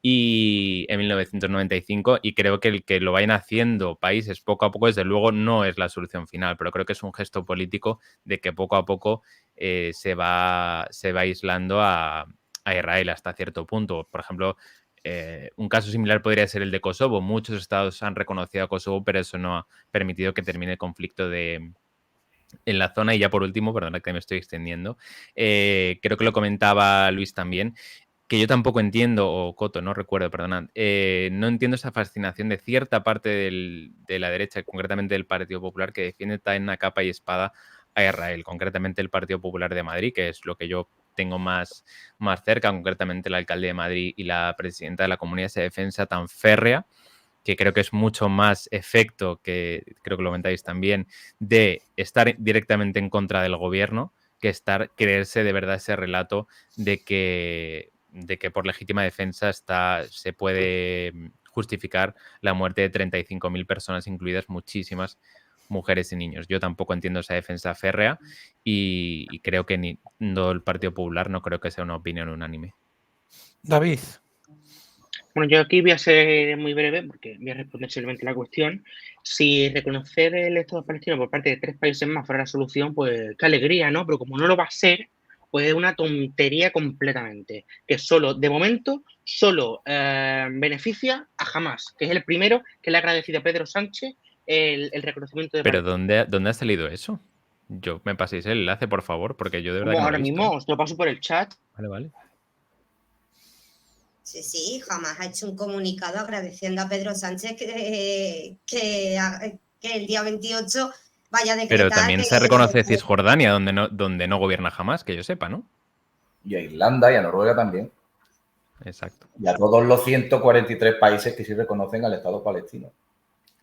B: y en 1995, y creo que el que lo vayan haciendo países poco a poco, desde luego, no es la solución final, pero creo que es un gesto político de que poco a poco se va aislando a Israel hasta cierto punto. Por ejemplo, un caso similar podría ser el de Kosovo. Muchos estados han reconocido a Kosovo, pero eso no ha permitido que termine el conflicto en la zona. Y ya por último, perdona que me estoy extendiendo, creo que lo comentaba Luis también, que yo tampoco entiendo, o Coto, no recuerdo, perdonad, no entiendo esa fascinación de cierta parte de la derecha, concretamente del Partido Popular, que defiende en a capa y espada a Israel, concretamente el Partido Popular de Madrid, que es lo que yo tengo más cerca, concretamente el alcalde de Madrid y la presidenta de la Comunidad de Defensa tan férrea, que creo que es mucho más efecto, que creo que lo comentáis también, de estar directamente en contra del gobierno que creerse de verdad ese relato de que por legítima defensa se puede justificar la muerte de 35.000 personas, incluidas muchísimas mujeres y niños. Yo tampoco entiendo esa defensa férrea y creo que ni el Partido Popular no creo que sea una opinión unánime.
A: David.
C: Bueno, yo aquí voy a ser muy breve porque voy a responder simplemente la cuestión. Si reconocer el Estado palestino por parte de 3 países más fuera la solución, pues qué alegría, ¿no? Pero como no lo va a ser, pues es una tontería completamente. Que solo, de momento, solo beneficia a Hamas, que es el primero que le ha agradecido a Pedro Sánchez el reconocimiento de
B: ¿Pero
C: Palestina.
B: dónde ha salido eso? Me paséis el enlace, por favor, porque yo de verdad
C: Como
B: que no lo
C: ahora
B: he visto.
C: mismo, os lo paso por el chat.
B: Vale.
F: Sí, jamás ha hecho un comunicado agradeciendo a Pedro Sánchez que el día 28 vaya a decretar.
B: Pero también se reconoce Cisjordania, donde no gobierna jamás, que yo sepa, ¿no?
D: Y a Irlanda y a Noruega también.
B: Exacto.
D: Y a todos los 143 países que sí reconocen al Estado palestino.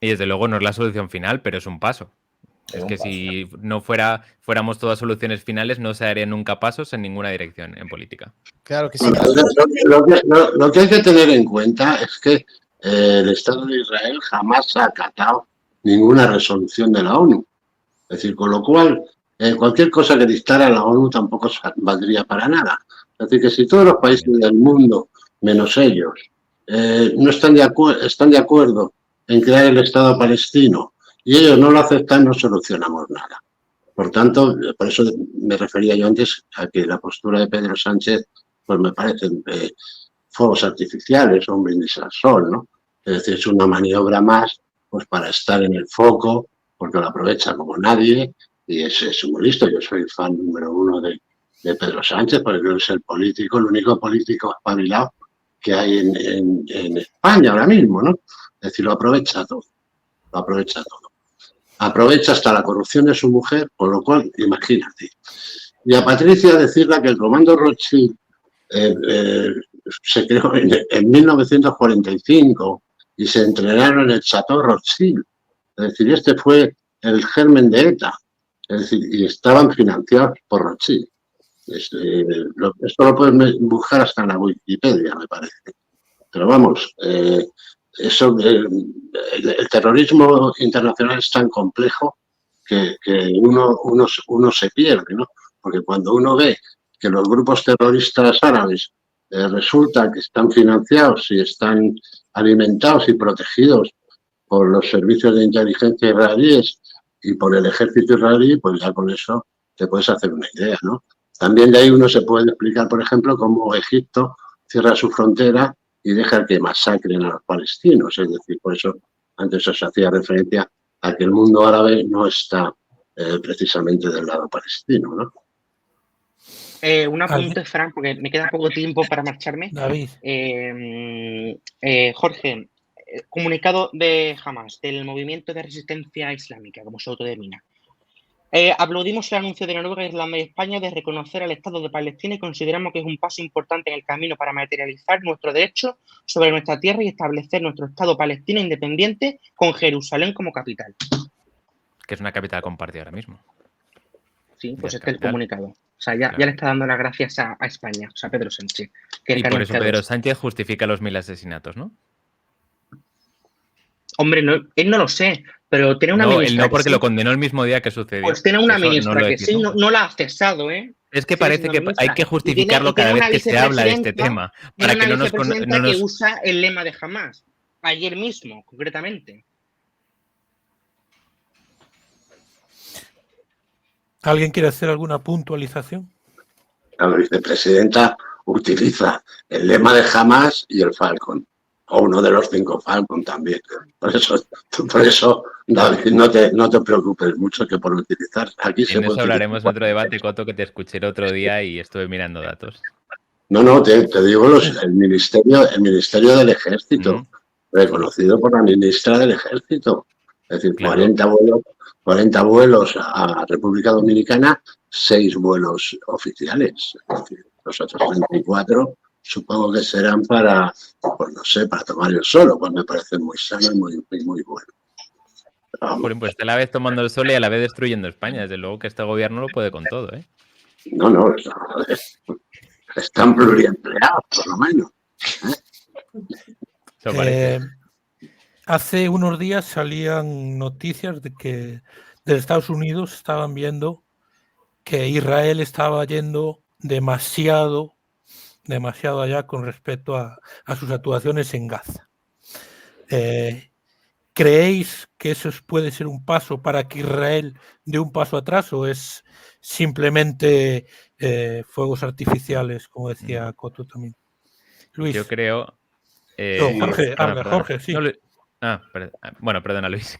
B: Y desde luego no es la solución final, pero es un paso. Es que si no fuéramos todas soluciones finales, no se harían nunca pasos en ninguna dirección en política.
E: Claro que sí.
G: Lo que hay que tener en cuenta es que el Estado de Israel jamás ha acatado ninguna resolución de la ONU. Es decir, con lo cual, cualquier cosa que dictara la ONU tampoco valdría para nada. Es decir, que si todos los países del mundo, menos ellos, no están de acuerdo en crear el Estado palestino y ellos no lo aceptan, no solucionamos nada. Por tanto, por eso me refería yo antes a que la postura de Pedro Sánchez, pues me parecen fuegos artificiales, un brindis al sol, ¿no? Es decir, es una maniobra más pues para estar en el foco, porque lo aprovecha como nadie y es muy listo. Yo soy fan número 1 de Pedro Sánchez, porque creo que es el único político espabilado que hay en España ahora mismo, ¿no? Es decir, lo aprovecha todo. Aprovecha hasta la corrupción de su mujer, con lo cual, imagínate. Y a Patricia decirle que el Comando Rothschild se creó en 1945 y se entrenaron en el Chateau Rothschild. Es decir, este fue el germen de ETA. Es decir, y estaban financiados por Rothschild. Esto lo puedes buscar hasta en la Wikipedia, me parece. Pero vamos, el terrorismo internacional es tan complejo que uno se pierde, ¿no? Porque cuando uno ve que los grupos terroristas árabes resulta que están financiados y están alimentados y protegidos por los servicios de inteligencia israelíes y por el ejército israelí, pues ya con eso te puedes hacer una idea, ¿no? También de ahí uno se puede explicar, por ejemplo, cómo Egipto cierra su frontera y deja que masacren a los palestinos. Es decir, por eso antes os hacía referencia a que el mundo árabe no está precisamente del lado palestino, ¿no?
C: Un apunte, Fran, porque me queda poco tiempo para marcharme.
A: David.
C: Jorge, comunicado de Hamas, del movimiento de resistencia islámica, como se autodenomina. Aplaudimos el anuncio de Noruega, Irlanda y España de reconocer al Estado de Palestina y consideramos que es un paso importante en el camino para materializar nuestro derecho sobre nuestra tierra y establecer nuestro Estado palestino independiente con Jerusalén como capital.
B: Que es una capital compartida ahora mismo.
C: Sí, pues este es el comunicado. O sea, ya le está dando las gracias a España, o sea, Pedro Sánchez.
B: Y por eso Pedro Sánchez justifica los 1000 asesinatos, ¿no?
C: Hombre, no, él no lo sé, pero tiene una ministra.
B: Él no, porque lo condenó el mismo día que sucedió.
C: Pues tiene una ministra que sí, no la ha cesado, ¿eh?
B: Es que parece que hay que justificarlo cada vez que se habla de este tema. Para que no nos
C: que usa el lema de Hamas. Ayer mismo, concretamente.
A: ¿Alguien quiere hacer alguna puntualización?
G: La vicepresidenta utiliza el lema de Hamas y el Falcon, o uno de los 5 Falcon también. Por eso David, no te preocupes mucho que por utilizar. Aquí
B: en eso hablaremos en otro debate, Coto, que te escuché el otro día y estuve mirando datos.
G: No, te digo el Ministerio del Ejército, reconocido por la ministra del Ejército. Es decir, claro. 40 vuelos a República Dominicana, 6 vuelos oficiales. Es decir, los otros 24 supongo que serán para, pues no sé, para tomar el sol, pues me parece muy sano y muy bueno.
B: Pues a la vez tomando el sol y a la vez destruyendo España. Desde luego que este gobierno lo puede con todo, ¿eh?
G: No, están pluriempleados, por lo menos.
B: Eso parece.
A: Hace unos días salían noticias de que desde Estados Unidos estaban viendo que Israel estaba yendo demasiado demasiado allá con respecto a sus actuaciones en Gaza. ¿Creéis que eso puede ser un paso para que Israel dé un paso atrás o es simplemente fuegos artificiales, como decía Coto también? Luis.
B: Yo creo...
A: Jorge, habla, Jorge, sí.
B: No, bueno, perdona, Luis.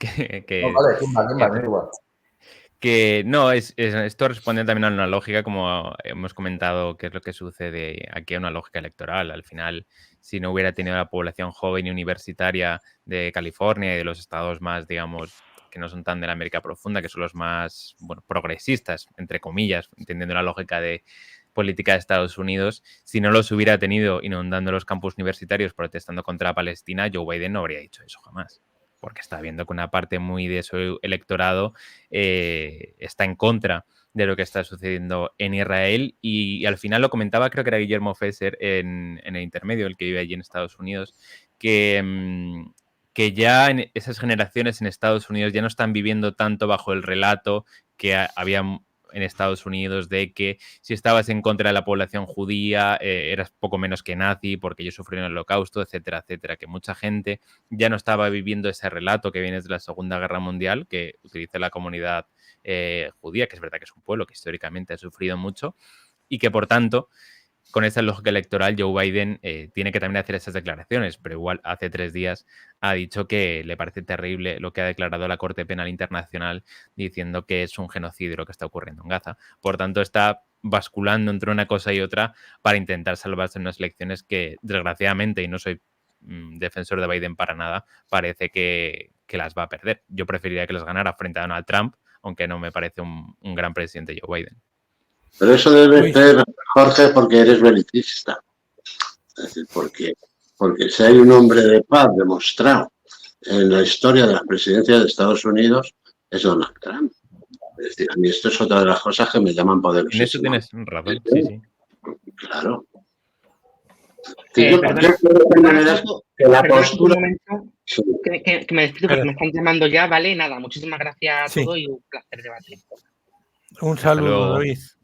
B: Que no, esto responde también a una lógica, como hemos comentado, que es lo que sucede aquí, a una lógica electoral. Al final, si no hubiera tenido la población joven y universitaria de California y de los estados más, digamos, que no son tan de la América profunda, que son los más, bueno, progresistas, entre comillas, entendiendo la lógica de política de Estados Unidos, si no los hubiera tenido inundando los campus universitarios protestando contra Palestina, Joe Biden no habría dicho eso jamás. Porque está viendo que una parte muy de su electorado está en contra de lo que está sucediendo en Israel y al final lo comentaba, creo que era Guillermo Fesser en el intermedio, el que vive allí en Estados Unidos, que ya en esas generaciones en Estados Unidos ya no están viviendo tanto bajo el relato que había en Estados Unidos de que si estabas en contra de la población judía eras poco menos que nazi porque ellos sufrieron el holocausto, etcétera, etcétera, que mucha gente ya no estaba viviendo ese relato que viene desde la Segunda Guerra Mundial, que utiliza la comunidad judía, que es verdad que es un pueblo que históricamente ha sufrido mucho y que por tanto con esa lógica electoral Joe Biden tiene que también hacer esas declaraciones, pero igual hace 3 días ha dicho que le parece terrible lo que ha declarado la Corte Penal Internacional diciendo que es un genocidio lo que está ocurriendo en Gaza. Por tanto, está basculando entre una cosa y otra para intentar salvarse en unas elecciones que, desgraciadamente, y no soy defensor de Biden para nada, parece que las va a perder. Yo preferiría que las ganara frente a Donald Trump, aunque no me parece un gran presidente Joe Biden.
G: Pero eso debe ser, Jorge, porque eres belicista. Es decir, porque si hay un hombre de paz demostrado en la historia de la presidencia de Estados Unidos, es Donald Trump. Es decir, a mí esto es otra de las cosas que me llaman poderosísimo.
B: En eso tienes razón, sí.
G: Claro.
C: Que la postura... Que me despido porque me están llamando ya, ¿vale? Nada, muchísimas gracias a todos y un placer debatir.
A: Un saludo, Luis.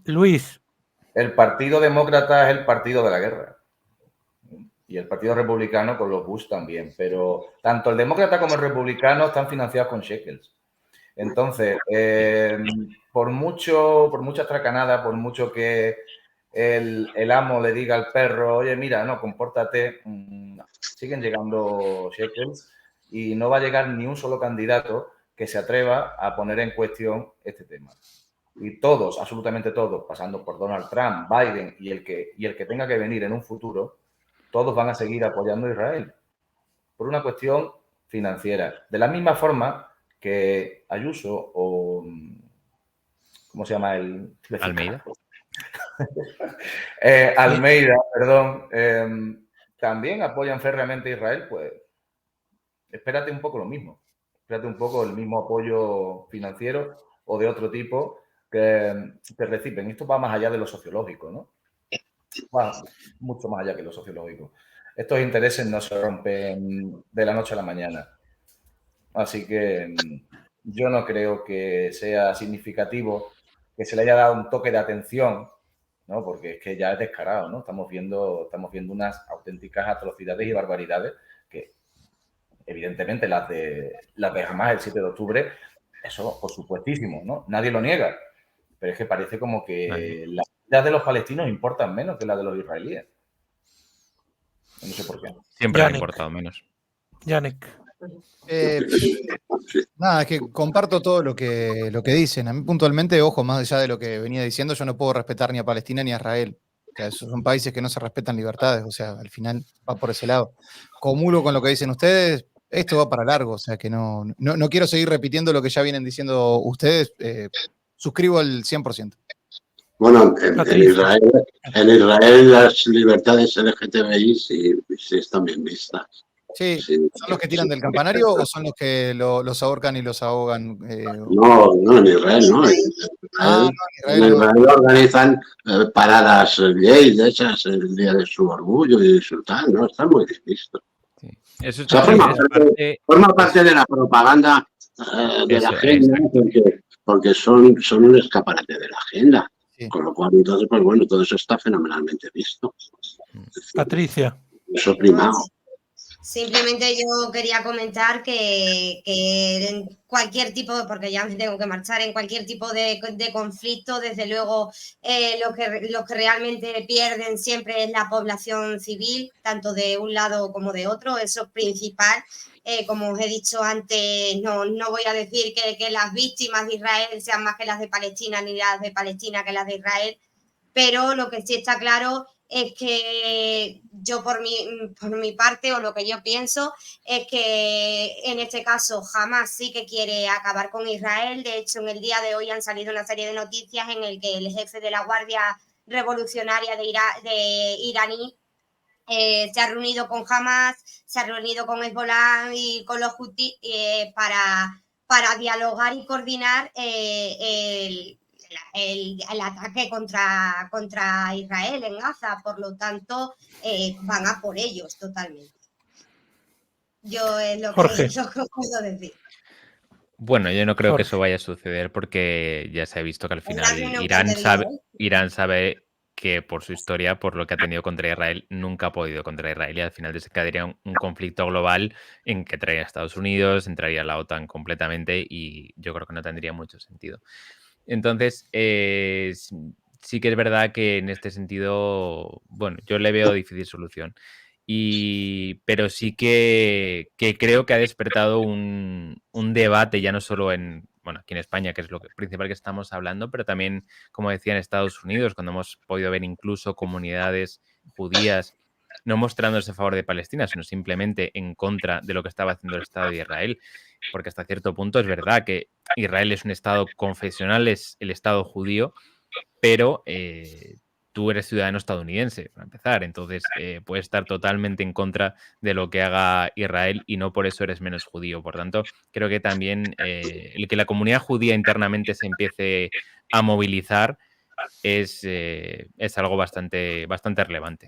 A: Luis.
D: El Partido Demócrata es el partido de la guerra. Y el Partido Republicano con los Bush también. Pero tanto el Demócrata como el Republicano están financiados con shekels. Entonces, por mucha tracanada, por mucho que el amo le diga al perro, oye, mira, no, compórtate, siguen llegando shekels y no va a llegar ni un solo candidato que se atreva a poner en cuestión este tema. Y todos, absolutamente todos, pasando por Donald Trump, Biden y el que tenga que venir en un futuro, todos van a seguir apoyando a Israel por una cuestión financiera. De la misma forma que Ayuso o... ¿Cómo se llama el...?
B: Almeida.
D: Almeida, perdón. También apoyan férreamente a Israel, pues espérate un poco lo mismo. Espérate un poco el mismo apoyo financiero o de otro tipo que reciben. Esto va más allá de lo sociológico, ¿no? Va mucho más allá que lo sociológico. Estos intereses no se rompen de la noche a la mañana. Así que yo no creo que sea significativo que se le haya dado un toque de atención, ¿no? Porque es que ya es descarado, ¿no? Estamos viendo unas auténticas atrocidades y barbaridades que, evidentemente, las de Hamas el 7 de octubre, eso por supuestísimo, ¿no? Nadie lo niega. Pero es que parece como que las vidas de los palestinos importan menos que las de los israelíes. No sé por qué.
B: Siempre ha importado menos.
A: Yannick.
E: Nada, es que comparto todo lo que dicen. A mí puntualmente, ojo, más allá de lo que venía diciendo, yo no puedo respetar ni a Palestina ni a Israel. O sea, esos son países que no se respetan libertades. O sea, al final va por ese lado. Comulgo con lo que dicen ustedes. Esto va para largo. O sea, que no quiero seguir repitiendo lo que ya vienen diciendo ustedes. Suscribo al 100%.
G: Bueno, en Israel las libertades LGTBI sí están bien vistas.
E: Sí, ¿son los que tiran del campanario o son los que los ahorcan y los ahogan?
G: No, en Israel no. En Israel organizan paradas gays de esas el día de su orgullo y su tal, ¿no? Está muy bien visto.
B: Sí. Eso es
G: forma parte de la propaganda de la agenda, porque son un escaparate de la agenda.
E: Sí.
G: Con lo cual, entonces, pues bueno, todo eso está fenomenalmente visto. Es decir,
A: Patricia.
G: eso primado.
F: Simplemente yo quería comentar que en cualquier tipo, porque ya me tengo que marchar, en cualquier tipo de conflicto, desde luego lo que realmente pierden siempre es la población civil, tanto de un lado como de otro, eso es principal. Como os he dicho antes, no voy a decir que las víctimas de Israel sean más que las de Palestina, ni las de Palestina que las de Israel, pero lo que sí está claro es que yo por mi parte, o lo que yo pienso, es que en este caso Hamas sí que quiere acabar con Israel. De hecho, en el día de hoy han salido una serie de noticias en el que el jefe de la Guardia Revolucionaria de iraní se ha reunido con Hamas, se ha reunido con Hezbollah y con los Houthis para dialogar y coordinar el ataque contra Israel en Gaza. Por lo tanto, van a por ellos totalmente. Yo es lo que puedo decir.
B: Bueno, yo no creo que
A: Jorge.
B: eso vaya a suceder porque ya se ha visto que al
F: Es la
B: final
F: reunión que han tenido hoy.
B: Irán sabe que por su historia, por lo que ha tenido contra Israel, nunca ha podido contra Israel y al final desencadenaría un conflicto global en que traería a Estados Unidos, entraría la OTAN completamente y yo creo que no tendría mucho sentido. Entonces, sí que es verdad que en este sentido, bueno, yo le veo difícil solución. Pero sí que creo que ha despertado un debate, ya no solo aquí en España, que es lo principal que estamos hablando, pero también, como decía, en Estados Unidos, cuando hemos podido ver incluso comunidades judías no mostrándose a favor de Palestina, sino simplemente en contra de lo que estaba haciendo el Estado de Israel. Porque hasta cierto punto es verdad que Israel es un Estado confesional, es el Estado judío, pero tú eres ciudadano estadounidense, para empezar, entonces puedes estar totalmente en contra de lo que haga Israel y no por eso eres menos judío. Por tanto, creo que también el que la comunidad judía internamente se empiece a movilizar es algo bastante relevante.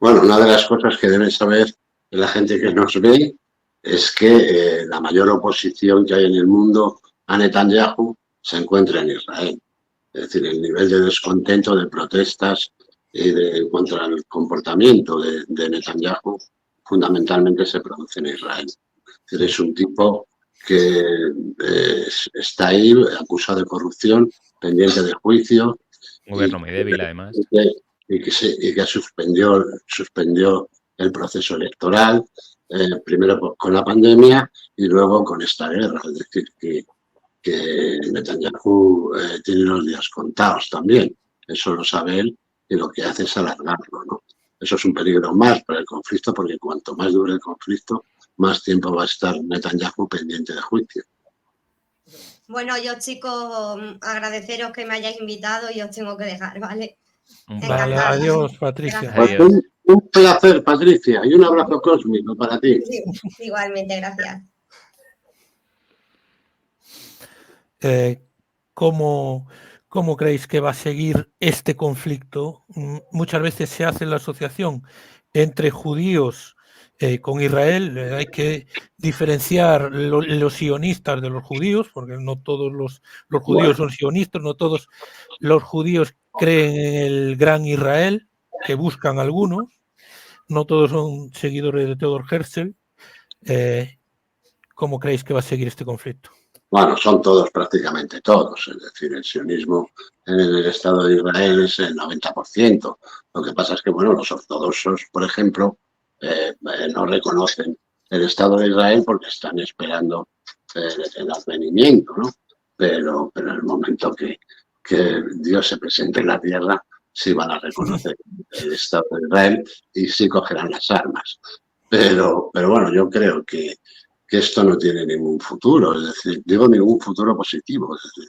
G: Bueno, una de las cosas que deben saber la gente que nos ve es que la mayor oposición que hay en el mundo a Netanyahu se encuentra en Israel. Es decir, el nivel de descontento, de protestas contra el comportamiento de Netanyahu fundamentalmente se produce en Israel. Es decir, es un tipo que está ahí acusado de corrupción, pendiente de juicio.
B: Un gobierno muy débil, además.
G: Y que suspendió el proceso electoral, primero con la pandemia y luego con esta guerra. Es decir, que Netanyahu tiene los días contados también. Eso lo sabe él y lo que hace es alargarlo, ¿no? Eso es un peligro más para el conflicto porque cuanto más dure el conflicto, más tiempo va a estar Netanyahu pendiente de juicio.
F: Bueno, yo chicos, agradeceros que me hayáis invitado y os tengo que dejar, ¿vale?
A: Vale, adiós, Patricia.
B: Adiós.
G: Un placer, Patricia, y un abrazo cósmico para ti.
F: Sí, igualmente, gracias.
A: ¿Cómo creéis que va a seguir este conflicto? Muchas veces se hace la asociación entre judíos con Israel. Hay que diferenciar los sionistas de los judíos, porque no todos los judíos son sionistas, no todos los judíos creen en el gran Israel, que buscan algunos, no todos son seguidores de Theodor Herzl. ¿Cómo creéis que va a seguir este conflicto?
G: Bueno, son todos, prácticamente todos. Es decir, el sionismo en el Estado de Israel es el 90%. Lo que pasa es que, bueno, los ortodoxos, por ejemplo, no reconocen el Estado de Israel porque están esperando el advenimiento, ¿no? Pero en el momento que Dios se presente en la tierra, sí van a reconocer el Estado de Israel y sí cogerán las armas. Pero bueno, yo creo que esto no tiene ningún futuro, es decir, digo ningún futuro positivo, es decir,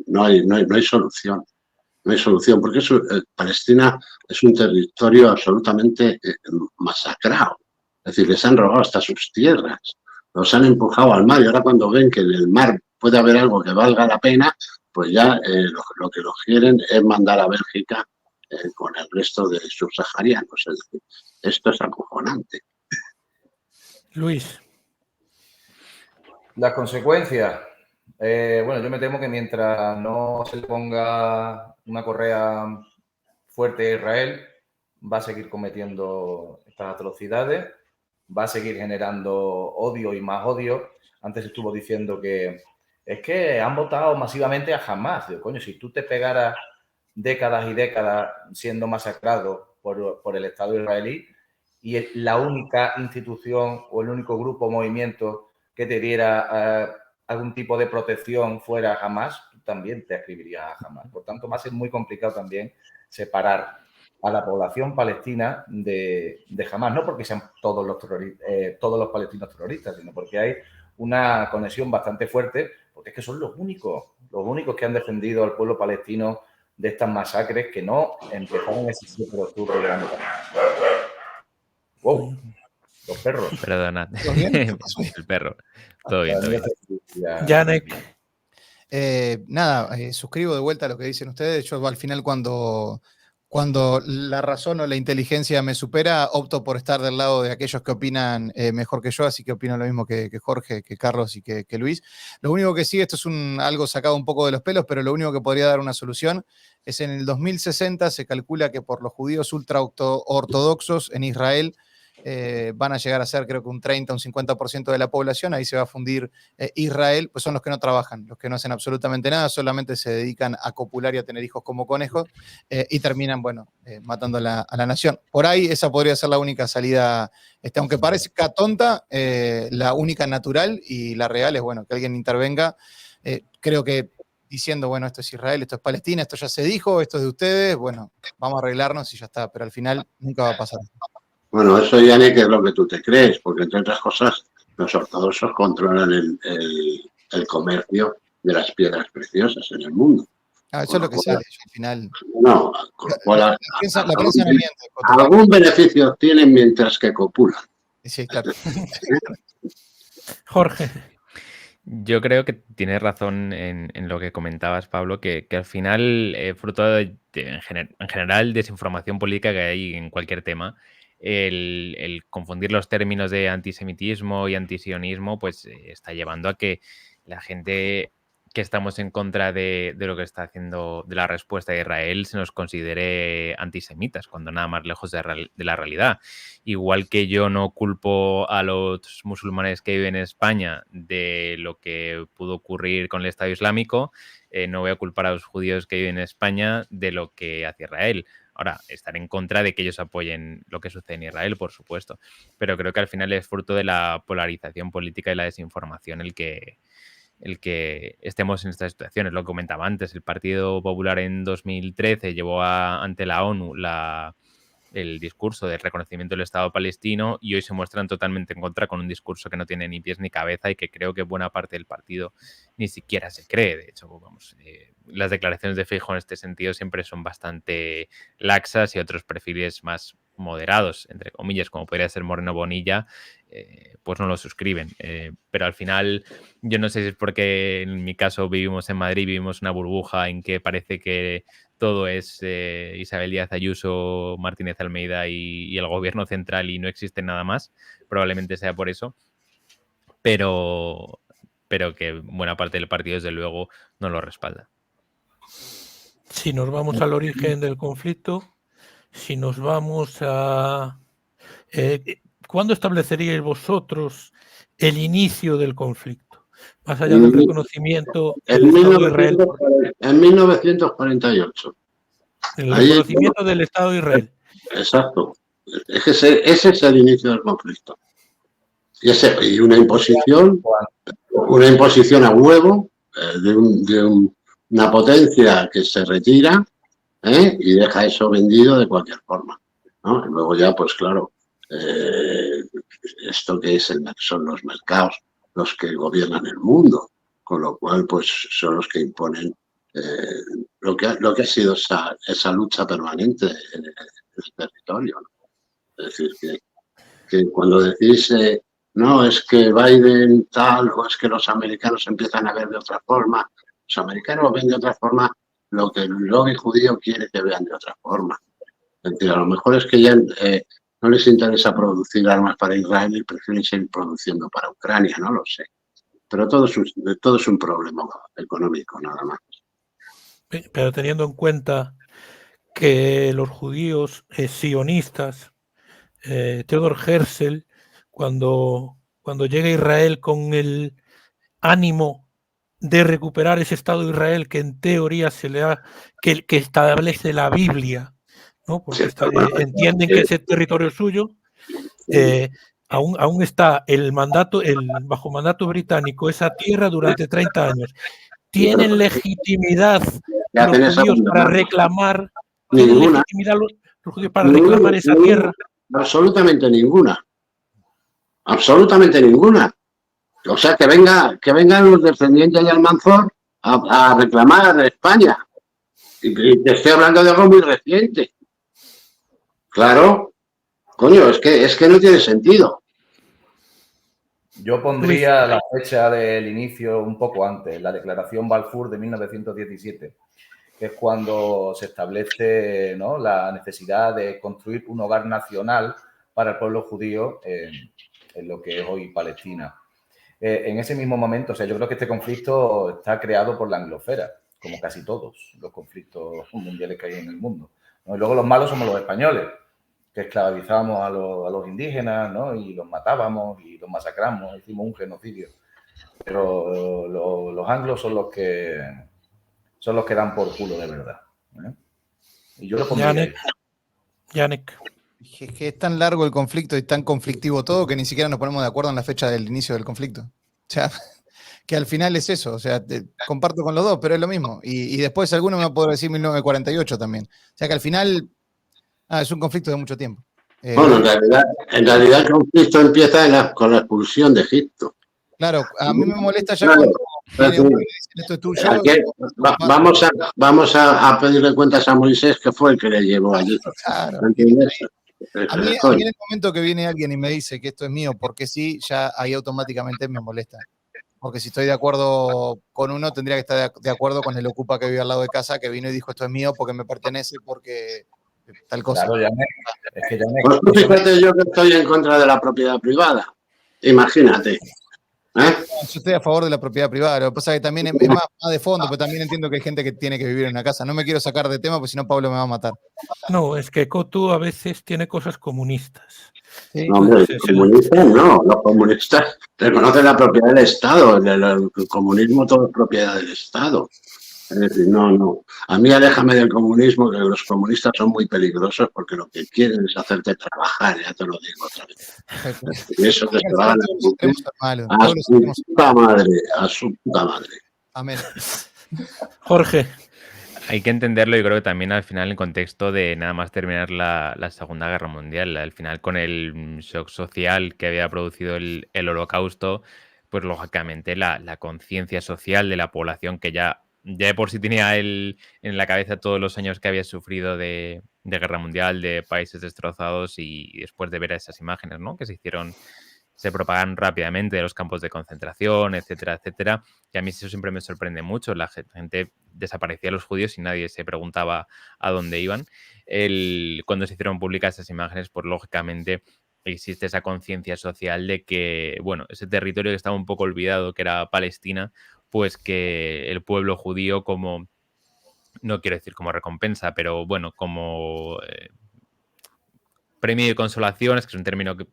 G: no hay solución. No hay solución, porque Palestina es un territorio absolutamente masacrado. Es decir, les han robado hasta sus tierras, los han empujado al mar y ahora cuando ven que en el mar puede haber algo que valga la pena, pues ya lo que los quieren es mandar a Bélgica con el resto de subsaharianos. Es decir, esto es acojonante.
A: Luis.
D: Las consecuencias, Bueno, yo me temo que mientras no se le ponga una correa fuerte a Israel, va a seguir cometiendo estas atrocidades, va a seguir generando odio y más odio. Antes estuvo diciendo que es que han votado masivamente a Hamás. Digo, coño, si tú te pegaras décadas y décadas siendo masacrado por el Estado israelí y la única institución o el único grupo o movimiento que te diera algún tipo de protección fuera Hamás, tú también te escribirías a Hamás. Por tanto, va a ser muy complicado también separar a la población palestina de Hamás, no porque sean todos los palestinos terroristas, sino porque hay una conexión bastante fuerte, porque es que son los únicos que han defendido al pueblo palestino de estas masacres que no empezaron ese 7 de octubre del año pasado. ¡Wow! Los perros.
B: Perdonad. El perro. Todo bien, todo bien.
A: Janek.
E: Nada, suscribo de vuelta a lo que dicen ustedes. Yo al final cuando la razón o la inteligencia me supera, opto por estar del lado de aquellos que opinan mejor que yo, así que opino lo mismo que Jorge, que Carlos y que Luis. Lo único que sí, esto es algo sacado un poco de los pelos, pero lo único que podría dar una solución es en el 2060 se calcula que por los judíos ultraortodoxos en Israel van a llegar a ser creo que un 30, un 50% de la población, ahí se va a fundir Israel, pues son los que no trabajan, los que no hacen absolutamente nada, solamente se dedican a copular y a tener hijos como conejos y terminan, bueno, matando a la nación. Por ahí esa podría ser la única salida, aunque parezca tonta, la única natural y la real es, bueno, que alguien intervenga. Creo que diciendo, bueno, esto es Israel, esto es Palestina, esto ya se dijo, esto es de ustedes, bueno, vamos a arreglarnos y ya está, pero al final nunca va a pasar.
G: Bueno, eso ya ni que es lo que tú te crees, porque entre otras cosas los ortodoxos controlan el comercio de las piedras preciosas en el mundo.
E: Eso es lo que sale, al final.
G: No,
E: la prensa no miente.
G: Algún beneficio obtienen mientras que copulan.
E: Sí, claro.
A: Jorge.
B: Yo creo que tienes razón en lo que comentabas, Pablo, que al final, fruto en general, desinformación política que hay en cualquier tema, el confundir los términos de antisemitismo y antisionismo, pues está llevando a que la gente que estamos en contra de lo que está haciendo, de la respuesta de Israel, se nos considere antisemitas, cuando nada más lejos de la realidad. Igual que yo no culpo a los musulmanes que viven en España de lo que pudo ocurrir con el Estado Islámico, no voy a culpar a los judíos que viven en España de lo que hace Israel. Ahora, estar en contra de que ellos apoyen lo que sucede en Israel, por supuesto, pero creo que al final es fruto de la polarización política y la desinformación el que estemos en estas situaciones. Lo que comentaba antes, el Partido Popular en 2013 llevó ante la ONU el discurso del reconocimiento del Estado palestino y hoy se muestran totalmente en contra con un discurso que no tiene ni pies ni cabeza y que creo que buena parte del partido ni siquiera se cree. De hecho, vamos, las declaraciones de Feijóo en este sentido siempre son bastante laxas y otros perfiles más moderados, entre comillas, como podría ser Moreno Bonilla, pues no lo suscriben. Pero al final, yo no sé si es porque en mi caso vivimos en Madrid, vivimos una burbuja en que parece que todo es Isabel Díaz Ayuso, Martínez Almeida y el gobierno central y no existe nada más. Probablemente sea por eso. Pero que buena parte del partido, desde luego, no lo respalda.
A: Si nos vamos al origen del conflicto, si nos vamos a... ¿cuándo estableceríais vosotros el inicio del conflicto? Más allá del reconocimiento del Estado de Israel.
G: En 1948.
A: El reconocimiento del Estado de Israel.
G: Exacto. Ese es el inicio del conflicto. Y una imposición a huevo de una potencia que se retira y deja eso vendido de cualquier forma, ¿no? Y luego ya, pues claro, esto que son los mercados los que gobiernan el mundo, con lo cual pues son los que imponen lo que ha sido esa lucha permanente en el territorio, ¿no? Es decir, que cuando decís no, es que Biden tal, o es que los americanos empiezan a ver de otra forma, los americanos ven de otra forma lo que el lobby judío quiere que vean de otra forma. Es decir, a lo mejor es que ya no les interesa producir armas para Israel y prefieren seguir produciendo para Ucrania, no lo sé. pero todo es un problema económico, nada más.
A: Pero teniendo en cuenta que los judíos sionistas, Theodor Herzl, cuando llega a Israel con el ánimo de recuperar ese Estado de Israel que en teoría que establece la Biblia, ¿no? Porque entienden que ese territorio es suyo, aún está bajo mandato británico esa tierra durante 30 años. ¿Tienen legitimidad los judíos para reclamar? ¿Tienen legitimidad los judíos para reclamar esa tierra?
G: Absolutamente ninguna. Absolutamente ninguna. O sea, que vengan los descendientes de Almanzor a reclamar a España. Y te estoy hablando de algo muy reciente. Claro. Coño, es que no tiene sentido.
D: Yo pondría la fecha del inicio un poco antes, la Declaración Balfour de 1917, que es cuando se establece, ¿no?, la necesidad de construir un hogar nacional para el pueblo judío en lo que es hoy Palestina. En ese mismo momento, o sea, yo creo que este conflicto está creado por la anglosfera, como casi todos los conflictos mundiales que hay en el mundo, ¿no? Y luego los malos somos los españoles, que esclavizábamos a los indígenas, ¿no?, y los matábamos y los masacramos, hicimos un genocidio. Pero los anglos son los que dan por culo de verdad, ¿eh? Y yo lo pondría.
A: Yannick.
E: Es que es tan largo el conflicto y tan conflictivo todo que ni siquiera nos ponemos de acuerdo en la fecha del inicio del conflicto. O sea, que al final es eso. O sea, comparto con los dos, pero es lo mismo. Y después alguno me va a poder decir 1948 también. O sea, que al final es un conflicto de mucho tiempo.
G: Bueno, en realidad el conflicto empieza con la expulsión de Egipto.
E: Claro, a mí me molesta ya cuando esto es tuyo.
G: Vamos a pedirle cuentas a Moisés, que fue el que le llevó allí.
E: Claro. A mí en el momento que viene alguien y me dice que esto es mío, porque sí, ya ahí automáticamente me molesta. Porque si estoy de acuerdo con uno, tendría que estar de acuerdo con el ocupa que vive al lado de casa, que vino y dijo esto es mío porque me pertenece, porque tal cosa.
D: Claro, es que
G: pues fíjate yo que estoy en contra de la propiedad privada. Imagínate.
E: Yo estoy a favor de la propiedad privada. Lo que pasa es que también es más de fondo, pero también entiendo que hay gente que tiene que vivir en una casa. No me quiero sacar de tema, porque si no Pablo me va a matar.
A: No, es que Cotu a veces tiene cosas comunistas.
G: Sí. No, hombre, los comunistas reconocen la propiedad del Estado. El comunismo todo es propiedad del Estado. Es decir, no. A mí aléjame del comunismo, que los comunistas son muy peligrosos porque lo que quieren es hacerte trabajar, ya te lo digo otra vez. Y eso que se va a su puta madre.
E: Amén.
A: Jorge.
B: Hay que entenderlo, yo creo que también al final en contexto de nada más terminar la Segunda Guerra Mundial, al final con el shock social que había producido el Holocausto, pues lógicamente la conciencia social de la población que ya de por sí tenía en la cabeza todos los años que había sufrido de guerra mundial, de países destrozados, y después de ver esas imágenes, ¿no?, que se propagaron rápidamente de los campos de concentración, etcétera, etcétera, que a mí eso siempre me sorprende mucho. La gente desaparecía los judíos y nadie se preguntaba a dónde iban. Cuando se hicieron públicas esas imágenes, pues lógicamente existe esa conciencia social de que, bueno, ese territorio que estaba un poco olvidado, que era Palestina, pues que el pueblo judío como, no quiero decir como recompensa, pero bueno, como premio de consolación, es que es un término que,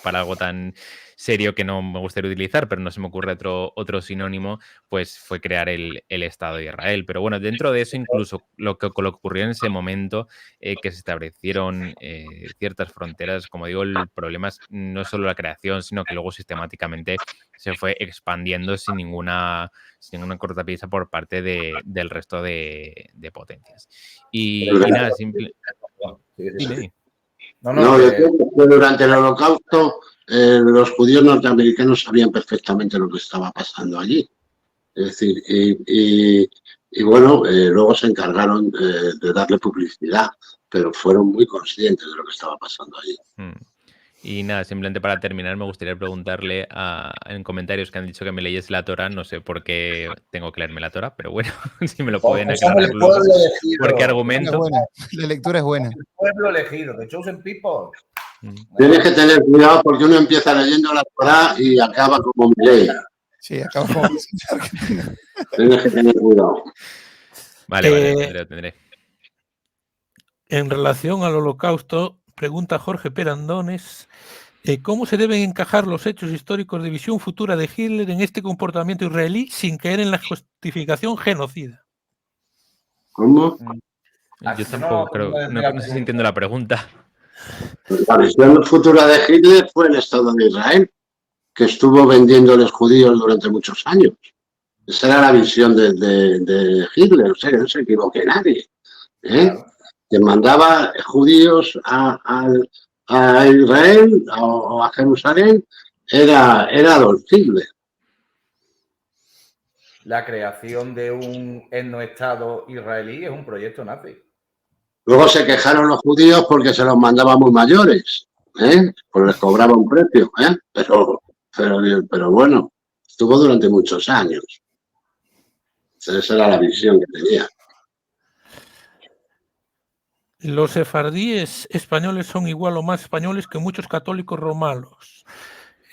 B: para algo tan serio que no me gustaría utilizar, pero no se me ocurre otro sinónimo, pues fue crear el Estado de Israel. Pero bueno, dentro de eso, incluso lo que ocurrió en ese momento, que se establecieron ciertas fronteras, como digo, el problema es no solo la creación, sino que luego sistemáticamente se fue expandiendo sin ninguna cortapisa por parte del resto de potencias. Y nada, simple... Dime.
G: No, yo creo que durante el Holocausto los judíos norteamericanos sabían perfectamente lo que estaba pasando allí. Es decir, y bueno, luego se encargaron de darle publicidad, pero fueron muy conscientes de lo que estaba pasando allí.
B: Y nada, simplemente para terminar, me gustaría preguntarle en comentarios que han dicho que me leyese la Torá. No sé por qué tengo que leerme la Torá, pero bueno, si me lo pueden aclarar luego. ¿Por qué argumento?
E: La lectura es buena.
D: El pueblo elegido, the chosen people.
G: Tienes que tener cuidado porque uno empieza leyendo la Torá y acaba como Milei.
E: Sí, acabamos de Argentina.
G: Tienes que tener cuidado.
B: Vale, lo tendré.
A: En relación al Holocausto, pregunta Jorge Perandones, ¿cómo se deben encajar los hechos históricos de visión futura de Hitler en este comportamiento israelí sin caer en la justificación genocida?
G: ¿Cómo?
B: Yo tampoco creo, no sé si entiendo la pregunta.
G: La visión futura de Hitler fue el Estado de Israel, que estuvo vendiéndoles judíos durante muchos años. Esa era la visión de Hitler, o sea, que no se equivoque nadie. Que mandaba judíos a Israel o a Jerusalén era Adolf Hitler.
D: La creación de un etnoestado israelí es un proyecto nazi.
G: Luego se quejaron los judíos porque se los mandaba muy mayores, pues les cobraba un precio, pero bueno, estuvo durante muchos años. Esa era la visión que tenía.
A: Los sefardíes españoles son igual o más españoles que muchos católicos romanos,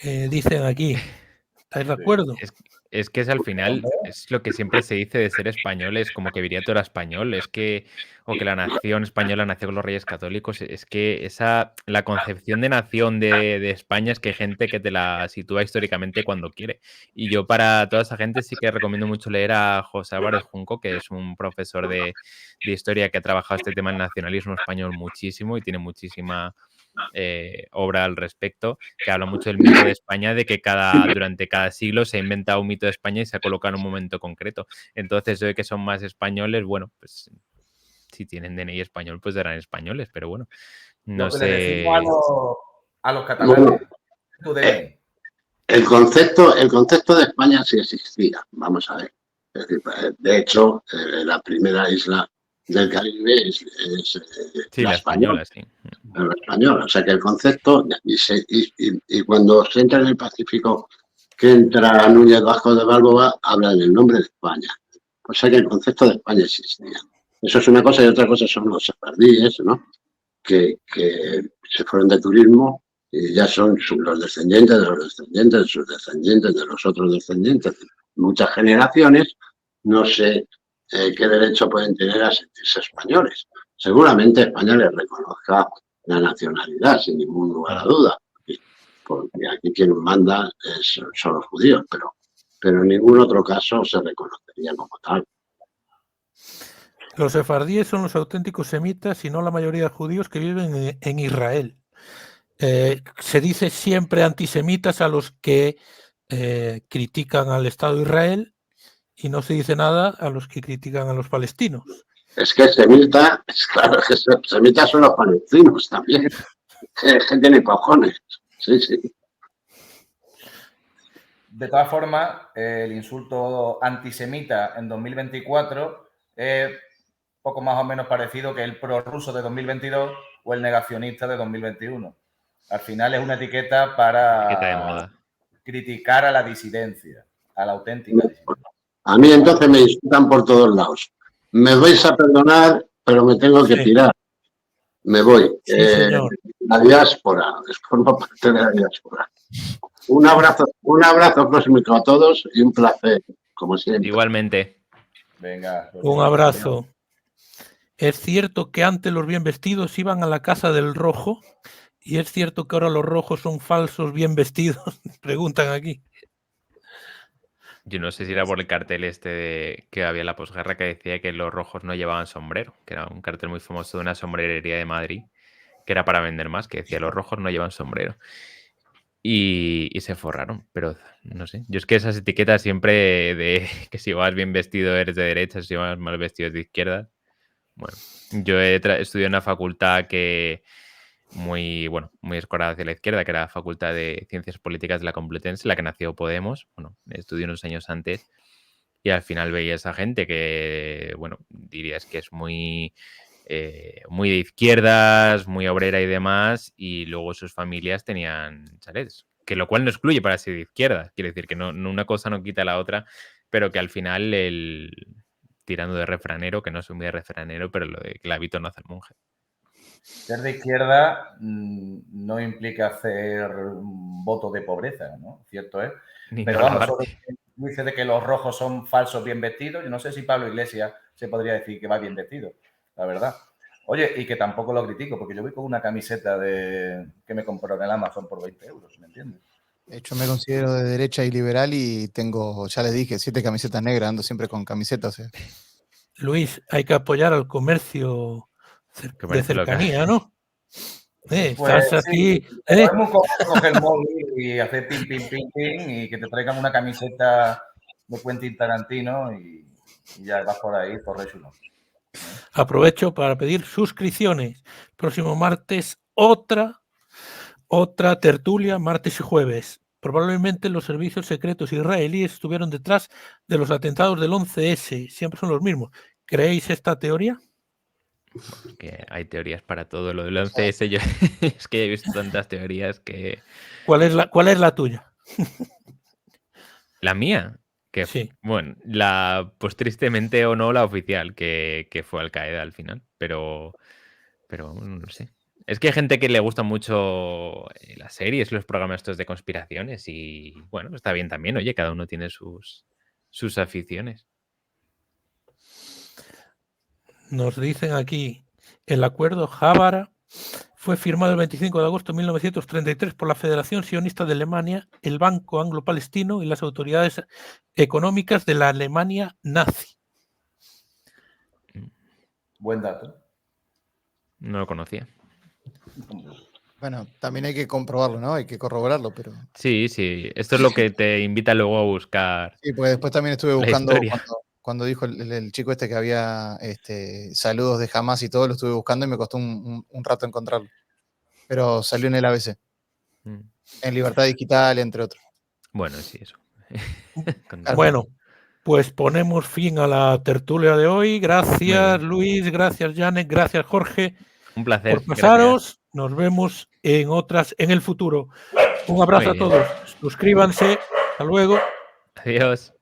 A: dicen aquí. ¿Estáis de acuerdo?
B: Es que es al final, es lo que siempre se dice de ser español, es como que Viriato era español, o que la nación española nació con los reyes católicos, es que la concepción de nación de España es que hay gente que te la sitúa históricamente cuando quiere. Y yo para toda esa gente sí que recomiendo mucho leer a José Álvarez Junco, que es un profesor de historia que ha trabajado este tema del nacionalismo español muchísimo y tiene muchísima obra al respecto, que habla mucho del mito de España, de que durante cada siglo se ha inventado un mito de España y se ha colocado en un momento concreto. Entonces, eso de que son más españoles, bueno, pues si tienen DNI español, pues serán españoles, pero bueno, no sé.
D: Le decimos a los catalanes, tu DNI.
G: El concepto de España sí existía, vamos a ver. Es decir, de hecho, la primera isla del Caribe es
B: la española, sí.
G: La española, o sea que el concepto, y cuando se entra en el Pacífico, que entra Núñez Vasco de Balboa, habla en el nombre de España. O sea que el concepto de España existía. Eso es una cosa, y otra cosa son los sefardíes, ¿no? Que se fueron de turismo y ya son los descendientes de los descendientes de sus descendientes, de los otros descendientes. Muchas generaciones, no sé qué derecho pueden tener a sentirse españoles. Seguramente España les reconozca la nacionalidad, sin ningún lugar a duda, porque aquí quien manda son los judíos, pero en ningún otro caso se reconocería como tal.
A: Los sefardíes son los auténticos semitas y no la mayoría de judíos que viven en Israel. Se dice siempre antisemitas a los que critican al Estado de Israel y no se dice nada a los que critican a los palestinos.
G: Es que semita, claro, que semitas son los palestinos también. Gente ni cojones. Sí, sí.
D: De todas formas, el insulto antisemita en 2024 es poco más o menos parecido que el prorruso de 2022 o el negacionista de 2021. Al final es una etiqueta para criticar a la disidencia, a la auténtica disidencia.
G: A mí entonces me insultan por todos lados. Me vais a perdonar, pero me tengo que tirar. Me voy.
A: Sí, señor.
G: La diáspora, formo parte de la diáspora. Un abrazo cósmico a todos y un placer, como siempre.
B: Igualmente.
D: Venga.
A: Un abrazo. ¿Es cierto que antes los bien vestidos iban a la casa del rojo? ¿Y es cierto que ahora los rojos son falsos bien vestidos? Preguntan aquí.
B: Yo no sé si era por el cartel que había en la posguerra que decía que los rojos no llevaban sombrero, que era un cartel muy famoso de una sombrerería de Madrid, que era para vender más, que decía los rojos no llevan sombrero. Y se forraron, pero no sé. Yo es que esas etiquetas siempre de que si vas bien vestido eres de derecha, si vas mal vestido es de izquierda. Bueno, yo he estudiado en una facultad que muy escorada hacia la izquierda, que era la Facultad de Ciencias Políticas de la Complutense, la que nació Podemos. Bueno, estudié unos años antes y al final veía esa gente que, bueno, dirías que es muy de izquierdas, muy obrera y demás, y luego sus familias tenían chalets, que lo cual no excluye para ser de izquierda. Quiere decir que no una cosa no quita la otra, pero que al final tirando de refranero, que no soy muy de refranero, pero lo de que el hábito no hace el monje.
D: Ser de izquierda no implica hacer un voto de pobreza, ¿no? Cierto es. Pero vamos, dice de que los rojos son falsos bien vestidos. Yo no sé si Pablo Iglesias se podría decir que va bien vestido, la verdad. Oye, y que tampoco lo critico, porque yo voy con una camiseta que me compró en el Amazon por 20 euros, ¿me entiendes?
E: De hecho, me considero de derecha y liberal y tengo, ya les dije, 7 camisetas negras, ando siempre con camisetas.
A: Luis, hay que apoyar al comercio
B: Que
A: de
B: parece loca.
A: cercanía, ¿no?
D: Pues
A: Estás aquí.
D: sí, es muy cómodo coger el móvil y hacer pim, pim, pim, pim y que te traigan una camiseta de Quentin Tarantino y ya vas por ahí, por chulo.
A: Aprovecho para pedir suscripciones. Próximo martes, otra tertulia, martes y jueves. Probablemente los servicios secretos israelíes estuvieron detrás de los atentados del 11S. Siempre son los mismos. ¿Creéis esta teoría?
B: Que hay teorías para todo. Lo del 11S, yo es que he visto tantas teorías que...
A: ¿Cuál es la tuya?
B: La mía, que
A: Sí.
B: bueno, pues tristemente o no, la oficial, que fue Al Qaeda al final, pero no sé. Es que hay gente que le gusta mucho las series, los programas estos de conspiraciones y bueno, está bien también, oye, cada uno tiene sus aficiones.
A: Nos dicen aquí, el acuerdo Jábara fue firmado el 25 de agosto de 1933 por la Federación Sionista de Alemania, el Banco Anglo-Palestino y las autoridades económicas de la Alemania nazi.
D: Buen dato.
B: No lo conocía.
E: Bueno, también hay que comprobarlo, ¿no? Hay que corroborarlo, pero...
B: Sí, esto es lo que te invita luego a buscar.
E: Sí, porque después también estuve
B: la
E: buscando
B: historia.
E: cuando dijo el chico este que había saludos de Hamas y todo, lo estuve buscando y me costó un rato encontrarlo. Pero salió en el ABC, en Libertad Digital, entre otros.
B: Bueno, sí, eso.
A: Bueno, pues ponemos fin a la tertulia de hoy. Gracias,
B: bien.
A: Luis, gracias, Janet, gracias, Jorge,
B: Un placer.
A: por pasaros.
B: Gracias.
A: Nos vemos en otras en el futuro. Un abrazo
B: Muy
A: a
B: bien.
A: todos. Suscríbanse. Hasta luego.
B: Adiós.